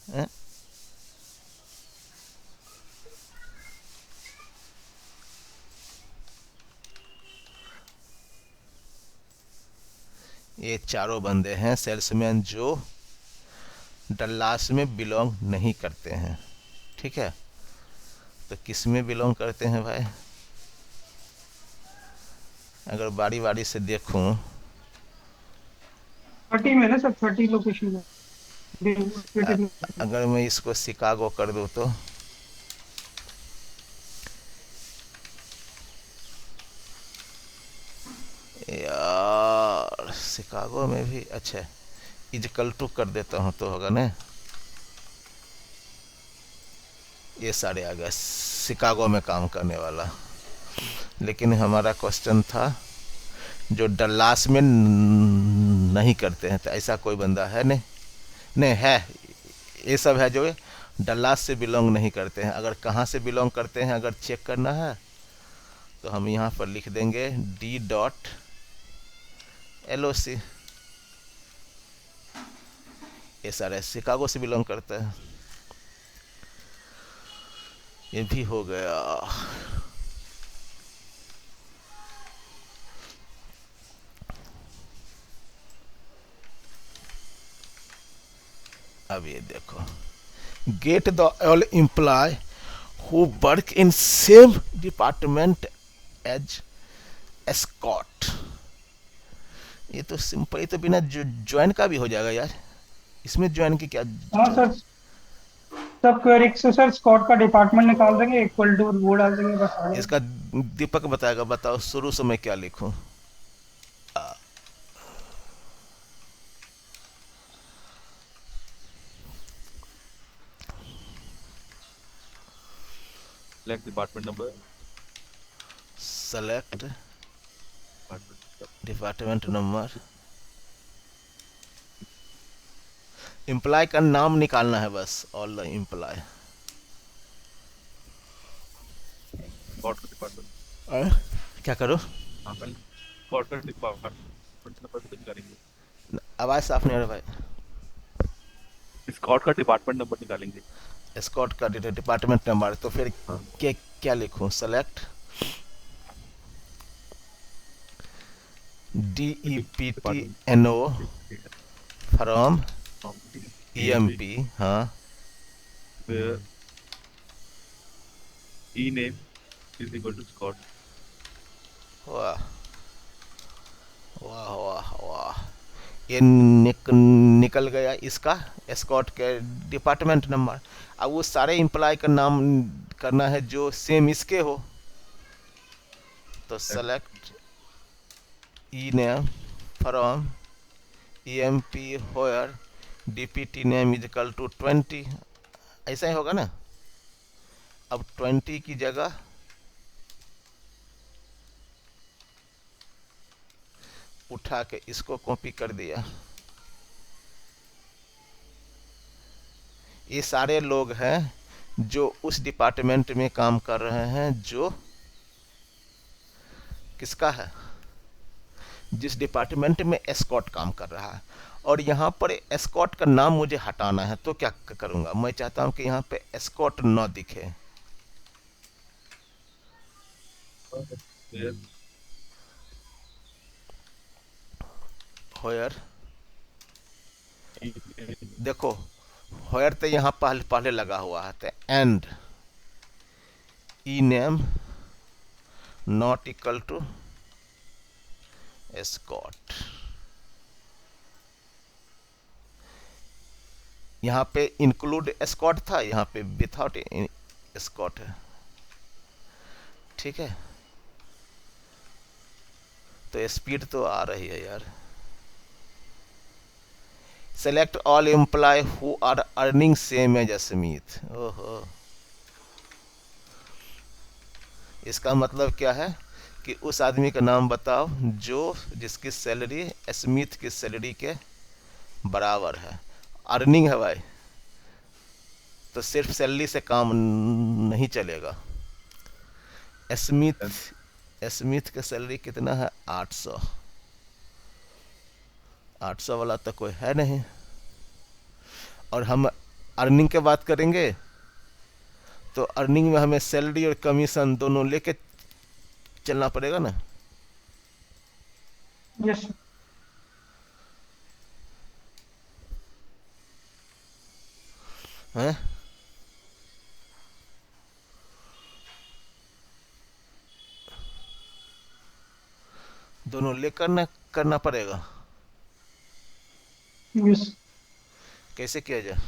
ये चारों बंदे हैं सेल्समैन जो डल्लास में बिलोंग नहीं करते हैं। ठीक है, तो किस में बिलोंग करते हैं भाई? अगर बारी बारी से देखूं 30 में ना सर, 30 लोकेशन अ- है। अगर मैं इसको शिकागो कर दूं तो यार शिकागो में भी अच्छा इजकल टू कर देता हूं तो होगा ना। ये सारे आ गया शिकागो में काम करने वाला। लेकिन हमारा क्वेश्चन था जो डल्लास में नहीं करते हैं, तो ऐसा कोई बंदा है नहीं। नहीं है, ये सब है जो डल्लास से बिलोंग नहीं करते हैं। अगर कहाँ से बिलोंग करते हैं अगर चेक करना है तो हम यहाँ पर लिख देंगे D.LOC। ये सारे शिकागो से बिलोंग करते हैं। ये भी हो गया। अब ये देखो, get the all employee who work in same department as Scott. ये तो सिंपल, ये तो बिना ज्वाइन का भी हो जाएगा यार। इसमें ज्वाइन की क्या हाँ जरूरत? सर, सब क्वेरी से सर स्कॉट का डिपार्टमेंट निकाल देंगे, इक्वल टू वो डाल देंगे, बस आ इसका जाएगा। दीपक बताएगा। बताओ शुरू से मैं क्या लिखूं? select department number, select department department number, employee का नाम निकालना है बस, ऑल द एम्प्लॉय। Scott का department। क्या करूं? हाँ पहले Scott का department number से निकालेंगे। आवाज साफ नहीं आ रहा भाई। Scott का department number निकालेंगे। स्कॉट का डिपार्टमेंट नंबर, तो फिर हाँ क्या क्या लिखूं? Select department DEPTNO from from EMP EMP। हाँ, where E name is equal to Scott। वाह वाह वाह वाह। ये निकल गया इसका स्कॉट के डिपार्टमेंट नंबर। अब वो सारे एम्प्लॉय का नाम करना है जो सेम इसके हो, तो select E name from EMP where DPT name is equal to 20। ऐसा ही होगा ना। अब 20 की जगह उठा के इसको कॉपी कर दिया। ये सारे लोग हैं जो उस डिपार्टमेंट में काम कर रहे हैं जो किसका है, जिस डिपार्टमेंट में एस्कॉट काम कर रहा है। और यहाँ पर एस्कॉट का नाम मुझे हटाना है, तो क्या करूंगा? मैं चाहता हूं कि यहाँ पे एस्कॉट न दिखे। where होयर, E name देखो होयर तो यहाँ पहले पहले लगा हुआ है, तो and E name not equal to Scott. यहाँ पे इंक्लूड एस्कॉट था, यहाँ पे विथआउट एस्कॉट है। ठीक है, तो स्पीड तो आ रही है यार। Select all employee who are earning same as Smith. ओहो, इसका मतलब क्या है कि उस आदमी का नाम बताओ जो जिसकी सैलरी स्मिथ की सैलरी के बराबर है। अर्निंग है भाई, तो सिर्फ सैलरी से काम नहीं चलेगा। स्मिथ स्मिथ का सैलरी कितना है? 800। 800 वाला तो कोई है नहीं। और हम अर्निंग की बात करेंगे तो अर्निंग में हमें सैलरी और कमीशन दोनों लेके चलना पड़ेगा ना। यस हैं? दोनों लेकर ना करना पड़ेगा। यस कैसे किया जाए?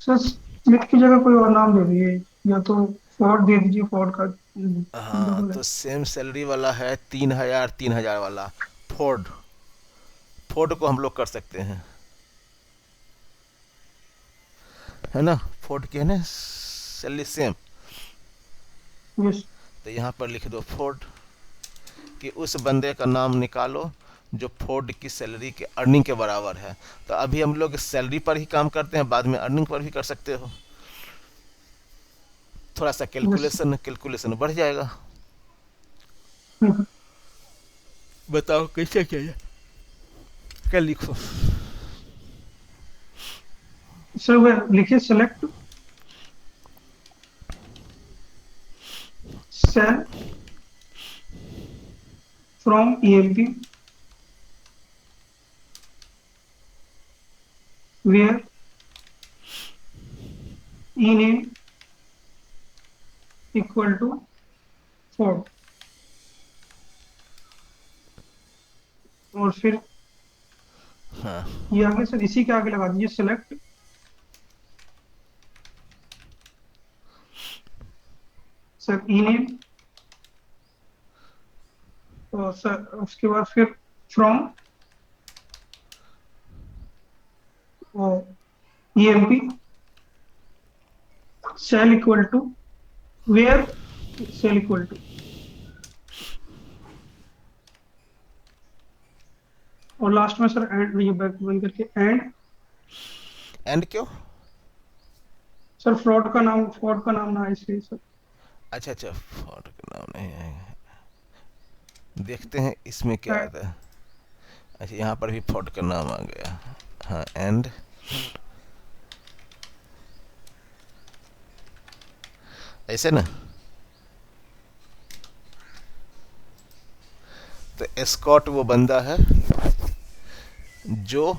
सर, स्मिथ की जगह कोई और नाम दे दीजिए, या तो फोर्ड दे दीजिए, फोर्ड का हाँ, डबल है। तो सेम सैलरी वाला है 3,000 3,000 वाला फोर्ड। फोर्ड को हम लोग कर सकते हैं, है ना? फोर्ड की है ना सैलरी सेम। यस तो यहाँ पर लिख दो फोर्ड, कि उस बंदे का नाम निकालो जो फोर्ड की सैलरी के अर्निंग के बराबर है। तो अभी हम लोग सैलरी पर ही काम करते हैं, बाद में अर्निंग पर भी कर सकते हो। थोड़ा सा यस। कैलकुलेशन कैलकुलेशन बढ़ जाएगा। बताओ कैसे किया जाए? क्या लिखो? सर वह लिखिए, select sal from EMP where E name equal to Ford, और फिर हाँ, ये आगे सर, इसी के आगे लगा दीजिए सेलेक्ट सर ई नेम, और सर उसके बाद फिर from EMP sal equal to where sal equal to, और लास्ट में सर एंड, ये बैक बन करके एंड। एंड क्यों? सर फ्रॉड का नाम ना है इसलिए सर। अच्छा अच्छा, फोर्ड का नाम नहीं है। देखते हैं इसमें क्या आता है। अच्छा, यहाँ पर भी फोर्ड का नाम आ गया। हाँ, एंड ऐसे ना। तो एस्कॉट वो बंदा है जो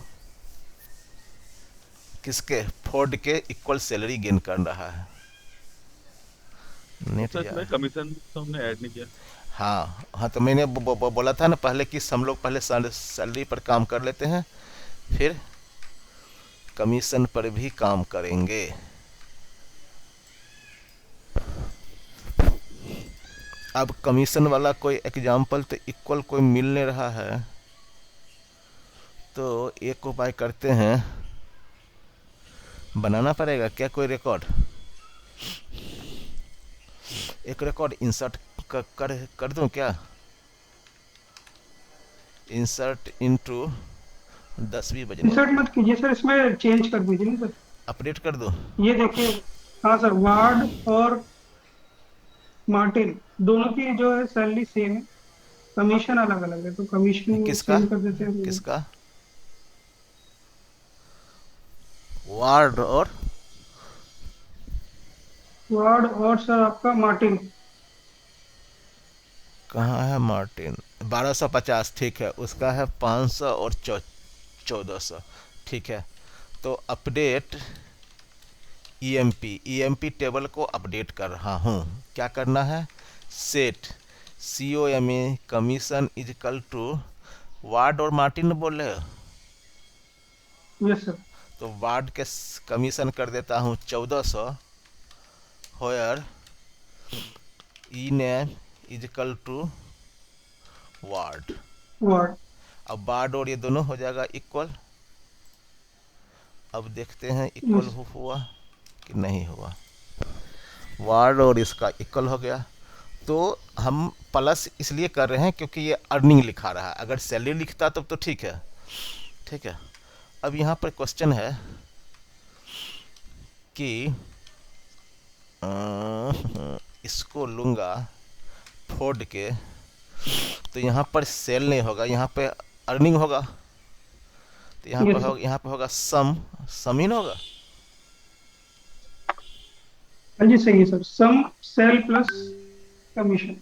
किसके, फोर्ड के इक्वल सैलरी गेन कर रहा है। नेट सर जा। इसमें कमीशन तो हमने ऐड नहीं किया। हाँ हाँ, तो मैंने बोला था ना पहले कि हम लोग पहले सैलरी पर काम कर लेते हैं, फिर कमीशन पर भी काम करेंगे। अब कमीशन वाला कोई एग्जाम्पल तो इक्वल कोई मिल नहीं रहा है, तो एक उपाय करते हैं। बनाना पड़ेगा क्या कोई रिकॉर्ड? एक रिकॉर्ड इंसर्ट कर दूं क्या? इंसर्ट इनटू 10वीं बजने। इंसर्ट मत कीजिए सर, इसमें चेंज कर दीजिए ना सर। अपडेट कर दूं? ये देखिए, हाँ सर, वार्ड और मार्टिन दोनों की जो है सैलरी सेम है, कमीशन अलग अलग है, तो कमीशन किसका? चेंज कर देते हैं। किसका? वार्ड और वार्ड और सर आपका मार्टिन। कहाँ है मार्टिन? 1250, ठीक है। उसका है 500 और 1400, ठीक है। तो अपडेट ईएमपी टेबल को अपडेट कर रहा हूँ। क्या करना है? Set COMA commission equal to Ward और मार्टिन बोल रहे हो, यस सर। तो वार्ड के कमीशन कर देता हूँ 1400, where E name equal to Ward. Ward. अब वार्ड और ये दोनों हो जाएगा इक्वल। अब देखते हैं इक्वल यस। हुआ कि नहीं हुआ। वार्ड और इसका इक्वल हो गया। तो हम प्लस इसलिए कर रहे हैं क्योंकि ये अर्निंग लिखा रहा है। अगर सैलरी लिखता तब तो ठीक है, ठीक है। अब यहाँ पर क्वेश्चन है कि इसको लूँगा फोर्ड के, तो यहाँ पर सेल नहीं होगा, यहाँ पे अर्निंग होगा। तो यस सर। यहाँ पे होगा सम ही ना होगा। हाँ जी, सही है sir, some cell plus commission.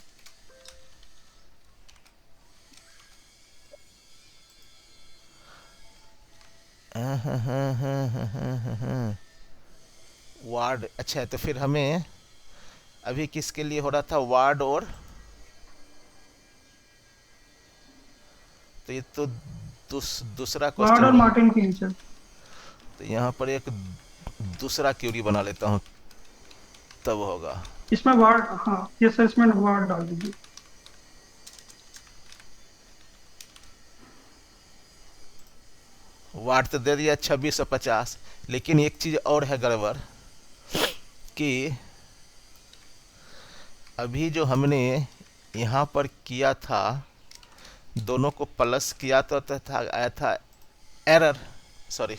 Ward, अच्छा है। तो फिर हमें अभी किसके लिए हो रहा था? वार्ड और, तो ये तो दूसरा वार्ड और क्वेश्चन। मार्टिन की सर। तो यहाँ पर एक दूसरा क्यूरी बना लेता हूँ, तब होगा। इसमें वार्ड, हाँ ये सर, इसमें वार्ड डाल दीजिए। वाट तो दे दिया 2650, लेकिन एक चीज और है गड़बड़, कि अभी जो हमने यहाँ पर किया था, दोनों को प्लस किया तो था, आया था एरर, सॉरी,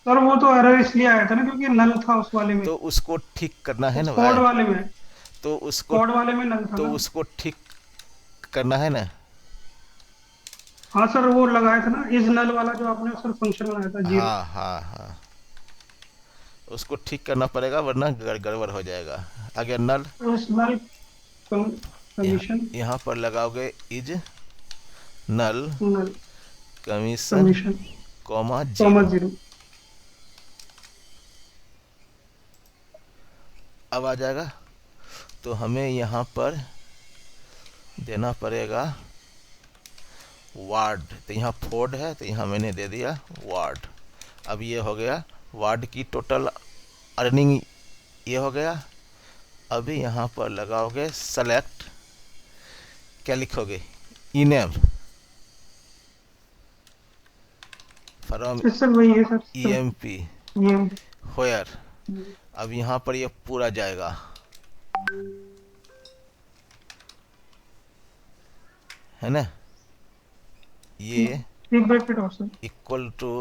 सर वो तो एरर इसलिए आया था ना क्योंकि नल था उस वाले में, तो उसको ठीक करना है उस ना कोड भाई। वाले में। तो उसको कोड वाले में नल था तो ना। उसको ठीक करना है ना। हाँ सर, वो लगाया था ना इज नल वाला जो आपने सर फंक्शन बनाया था, जीरो। हाँ हाँ हाँ, उसको ठीक करना पड़ेगा, वरना गड़बड़ हो जाएगा। आगे नल, उस नल कंडीशन, यहाँ पर लगाओगे is null null commission condition comma comma zero. Zero. अब आ जाएगा। तो हमें यहाँ पर देना पड़ेगा वार्ड। तो यहाँ फोर्ड है, तो यहाँ मैंने दे दिया वार्ड। अब ये हो गया वार्ड की टोटल अर्निंग, ये हो गया। अभी यहाँ पर लगाओगे सेलेक्ट, क्या लिखोगे, इनेम फ्रॉम सर वही है सर, ईएमपी ये होयर। अब यहाँ पर ये पूरा जाएगा, है ना, ये एक ब्रैकेट और सर। इक्वल टू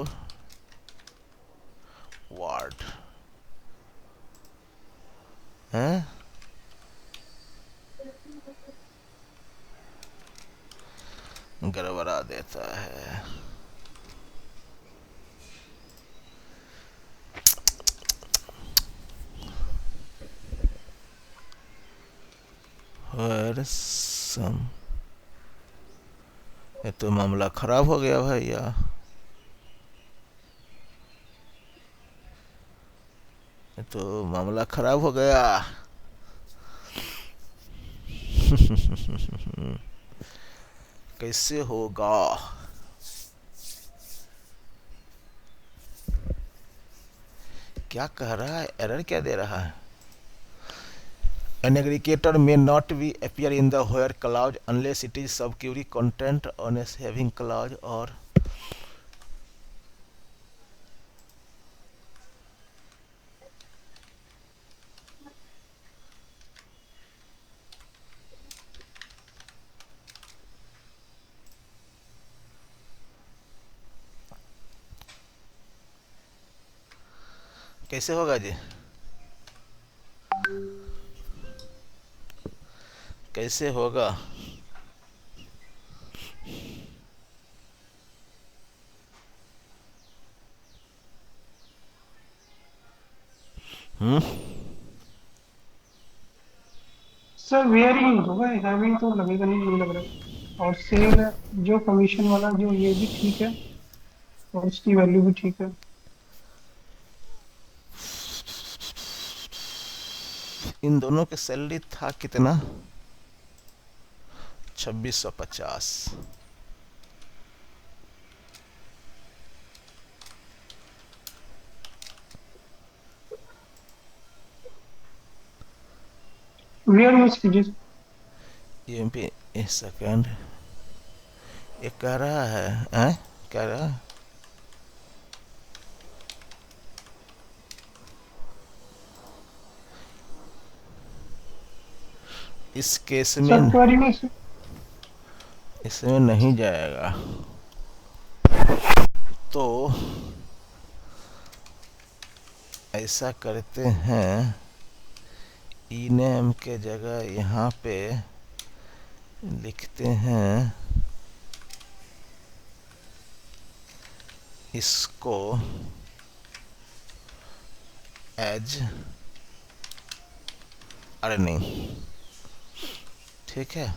वार्ड है। गड़बड़ा देता है। सम, ये तो मामला खराब हो गया भैया। ये तो मामला खराब हो गया। कैसे होगा। क्या कह रहा है, एरर क्या दे रहा है। An aggregator may not be appear in the where clause unless it is subquery content on a having clause or कैसे होगा जी, कैसे होगा। सर वेयर ही होगा, हैविंग तो लगेगा नहीं, मुझे लग रहा है। और सेल जो कमीशन वाला जो, ये भी ठीक है और उसकी वैल्यू भी ठीक है। इन दोनों के सैलरी था कितना, 2650। वेयर यूज कीजिए। ये भी एक सेकंड, ये कह रहा है, कह रहा है इस केस में, सब क्वेरी में इसमें नहीं जाएगा। तो ऐसा करते हैं, ई नेम के जगह यहाँ पे लिखते हैं इसको एज अर्निंग, ठीक है।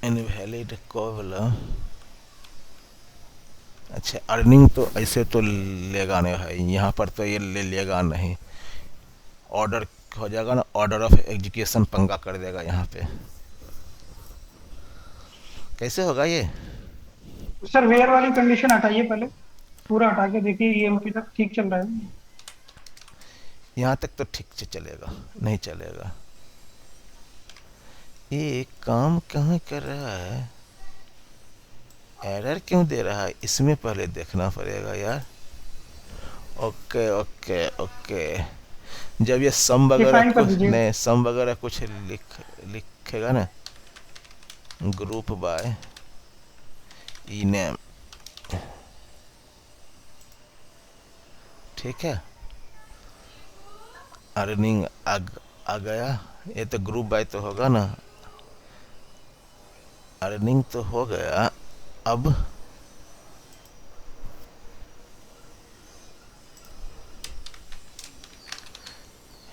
Invalid column. अच्छा, अर्निंग तो ऐसे तो लेगा नहीं भाई, यहाँ पर तो ये ले लेगा नहीं। ऑर्डर हो जाएगा ना, ऑर्डर ऑफ एग्जीक्यूशन पंगा कर देगा यहाँ पे। कैसे होगा ये? सर वेयर वाली कंडीशन हटाइए पहले, पूरा हटा के देखिए ईएमपी तक ठीक चल रहा है। यहाँ तक तो ठीक से चलेगा, नहीं चलेगा। ये काम कहाँ कर रहा है, एरर क्यों दे रहा है, इसमें पहले देखना पड़ेगा यार। ओके ओके ओके, जब ये सम वगैरह डिफाइन कर कुछ दीजिए। नहीं, सम वगैरह कुछ लिखेगा ना, ग्रुप बाय ई नेम, ठीक है। अर्निंग आ गया, ये तो ग्रुप बाय तो होगा ना, अर्निंग तो हो गया। अब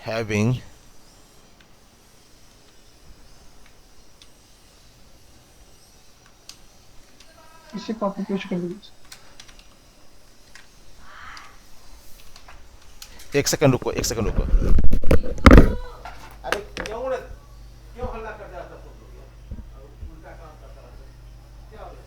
हैविंग इसे कॉपी पेस्ट कर दीजिए। एक सेकंड रुको, एक सेकंड रुको। अरे क्यों हल्ला कर रहा था, उल्टा काम करता रहा, क्या हो गया?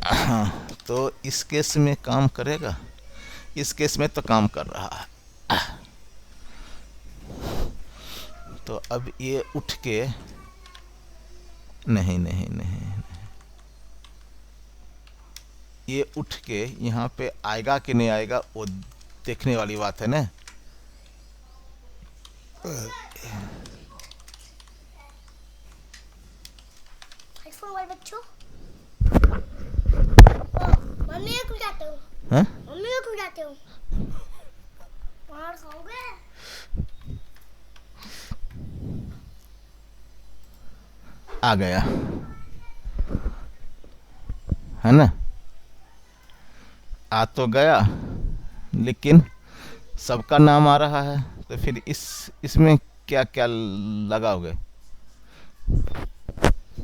हाँ, तो इस केस में काम करेगा, इस केस में तो काम कर रहा है। तो अब ये उठ के, नहीं नहीं नहीं, ये उठ के यहाँ पे आएगा कि नहीं आएगा, वो देखने वाली बात है ना। आईफोन वाले बच्चों, मम्मी को जाते हो, हाँ? मम्मी को जाते हो, मार खाओगे। आ गया है ना, आ तो गया, लेकिन सबका नाम आ रहा है, तो फिर इसमें क्या क्या लगाओगे?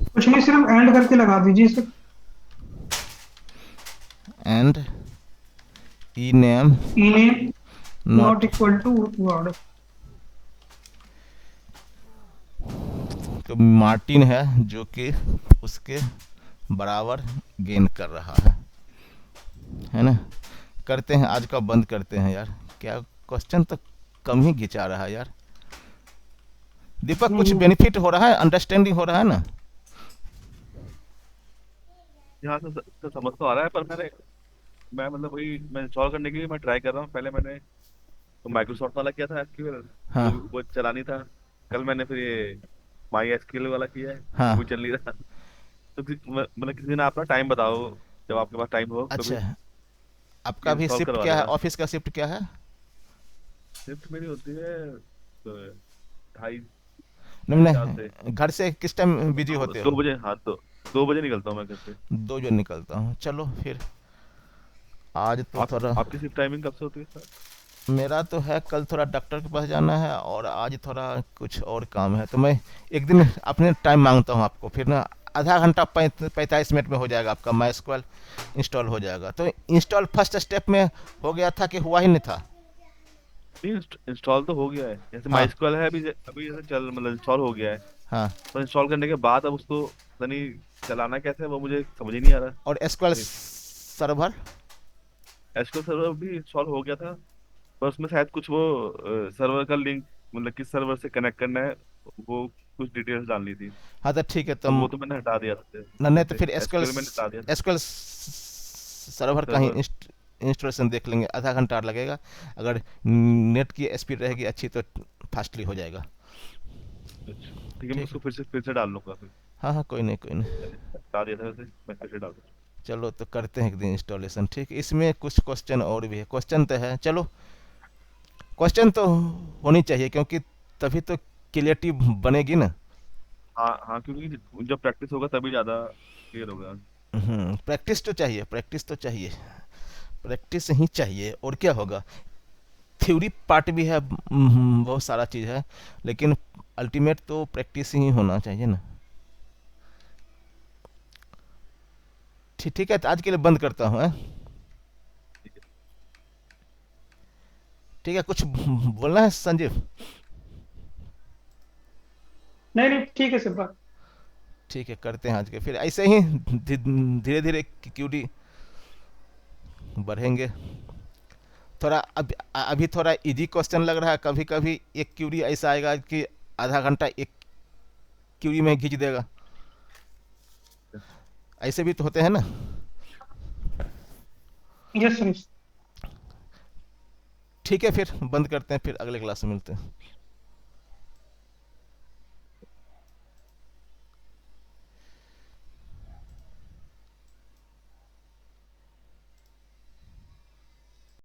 कुछ नहीं, सिर्फ एंड करके लगा दीजिए इसे। And E name E name not not, equal to Ward. तो मार्टिन है जो कि उसके बराबर गेन कर रहा है ना। करते हैं, आज का बंद करते हैं यार, क्या क्वेश्चन तो कम ही घिंचा रहा है यार। दीपक, कुछ बेनिफिट हो रहा है, अंडरस्टैंडिंग हो रहा है ना? यहाँ से समझ तो आ रहा है, पर मैं मतलब वही मैं इंस्टॉल करने के लिए मैं ट्राई कर रहा हूँ। पहले मैंने तो माइक्रोसॉफ्ट वाला किया था एसक्यूएल, हाँ वो चला नहीं था। कल मैंने फिर ये माई एसक्यूएल वाला किया है, वो भी हाँ। चल नहीं रहा। तो मतलब किसी दिन आप ना टाइम बताओ, जब आपके पास टाइम हो कभी, अच्छा, ये आपका भी इंस्टॉल शिफ्ट करवा क्या है, देना। ऑफिस का शिफ्ट क्या है? शिफ्ट मेरी होती है तो 2:30 नहीं मेरे ख्याल से नहीं, घर से किस टाइम बिजी होते दो हो? बजे, हाँ, 2 बजे निकलता हूँ मैं घर से। 2 बजे निकलता हूँ, चलो फिर। आज तो थोड़ा, आपकी शिफ्ट टाइमिंग कब से होती है सर? मेरा तो है, कल थोड़ा डॉक्टर के पास जाना है, और आज थोड़ा कुछ और काम है, तो मैं एक दिन अपने टाइम मांगता हूँ आपको, फिर ना आधा घंटा 45 मिनट में हो जाएगा आपका माई इंस्टॉल हो जाएगा। तो इंस्टॉल फर्स्ट स्टेप में हो गया था कि हुआ ही नहीं था? नहीं, इंस्टॉल तो हो गया है, जैसे हाँ माई स्क्वेल है, अभी अभी जैसे चल मतलब इंस्टॉल हो गया है। हाँ। तो इंस्टॉल करने के बाद अब उसको पता नहीं चलाना कैसे है, वो मुझे समझ ही नहीं आ रहा। और एसक्यूएल सर्वर? एसक्यूएल सर्वर भी इंस्टॉल हो गया था, पर उसमें शायद कुछ वो सर्वर का लिंक, मतलब किस सर्वर से कनेक्ट करना है, वो कुछ डिटेल्स डालनी थी। हाँ तो ठीक है, तो तो वो तो मैंने हटा दिया था, नहीं तो फिर एसक्यूएल, एसक्यूएल मैंने हटा दिया था। एसक्यूएल सर्वर का ही सर्वर, इंस्टॉलेशन देख लेंगे, आधा घंटा लगेगा। अगर नेट की स्पीड रहेगी अच्छी तो फास्टली हो जाएगा। अच्छा ठीक है, मैं ठीक उसको है, फिर से डाल लूंगा फिर। हाँ हाँ, कोई नहीं कोई नहीं। मैंने हटा दिया था वैसे, मैं फिर से डाल दूंगा। चलो तो करते हैं एक दिन इंस्टॉलेशन, ठीक है। इसमें कुछ क्वेश्चन और भी है, क्वेश्चन तो है, चलो क्वेश्चन तो होनी चाहिए, क्योंकि तभी तो क्लियरिटी बनेगी ना। हाँ हाँ, क्योंकि जब प्रैक्टिस होगा तभी ज्यादा क्लियर होगा। प्रैक्टिस तो चाहिए, प्रैक्टिस तो चाहिए, प्रैक्टिस ही चाहिए, और क्या होगा। थ्योरी पार्ट भी है, बहुत सारा चीज़ है, लेकिन अल्टीमेट तो प्रैक्टिस ही होना चाहिए ना। ठीक ठीक है, तो आज के लिए बंद करता हूँ। ठीक है। ठीक है, कुछ बोलना है संजीव? नहीं नहीं, ठीक है सिर्फ। ठीक है, करते हैं आज के, फिर ऐसे ही धीरे धीरे क्यूडी बढ़ेंगे। थोड़ा अभी थोड़ा इजी क्वेश्चन लग रहा है, कभी कभी एक क्यूरी ऐसा आएगा कि आधा घंटा एक क्यूरी में खींच देगा, ऐसे भी तो होते हैं ना। Yes sir. ठीक है, फिर बंद करते हैं, फिर अगले क्लास में मिलते हैं।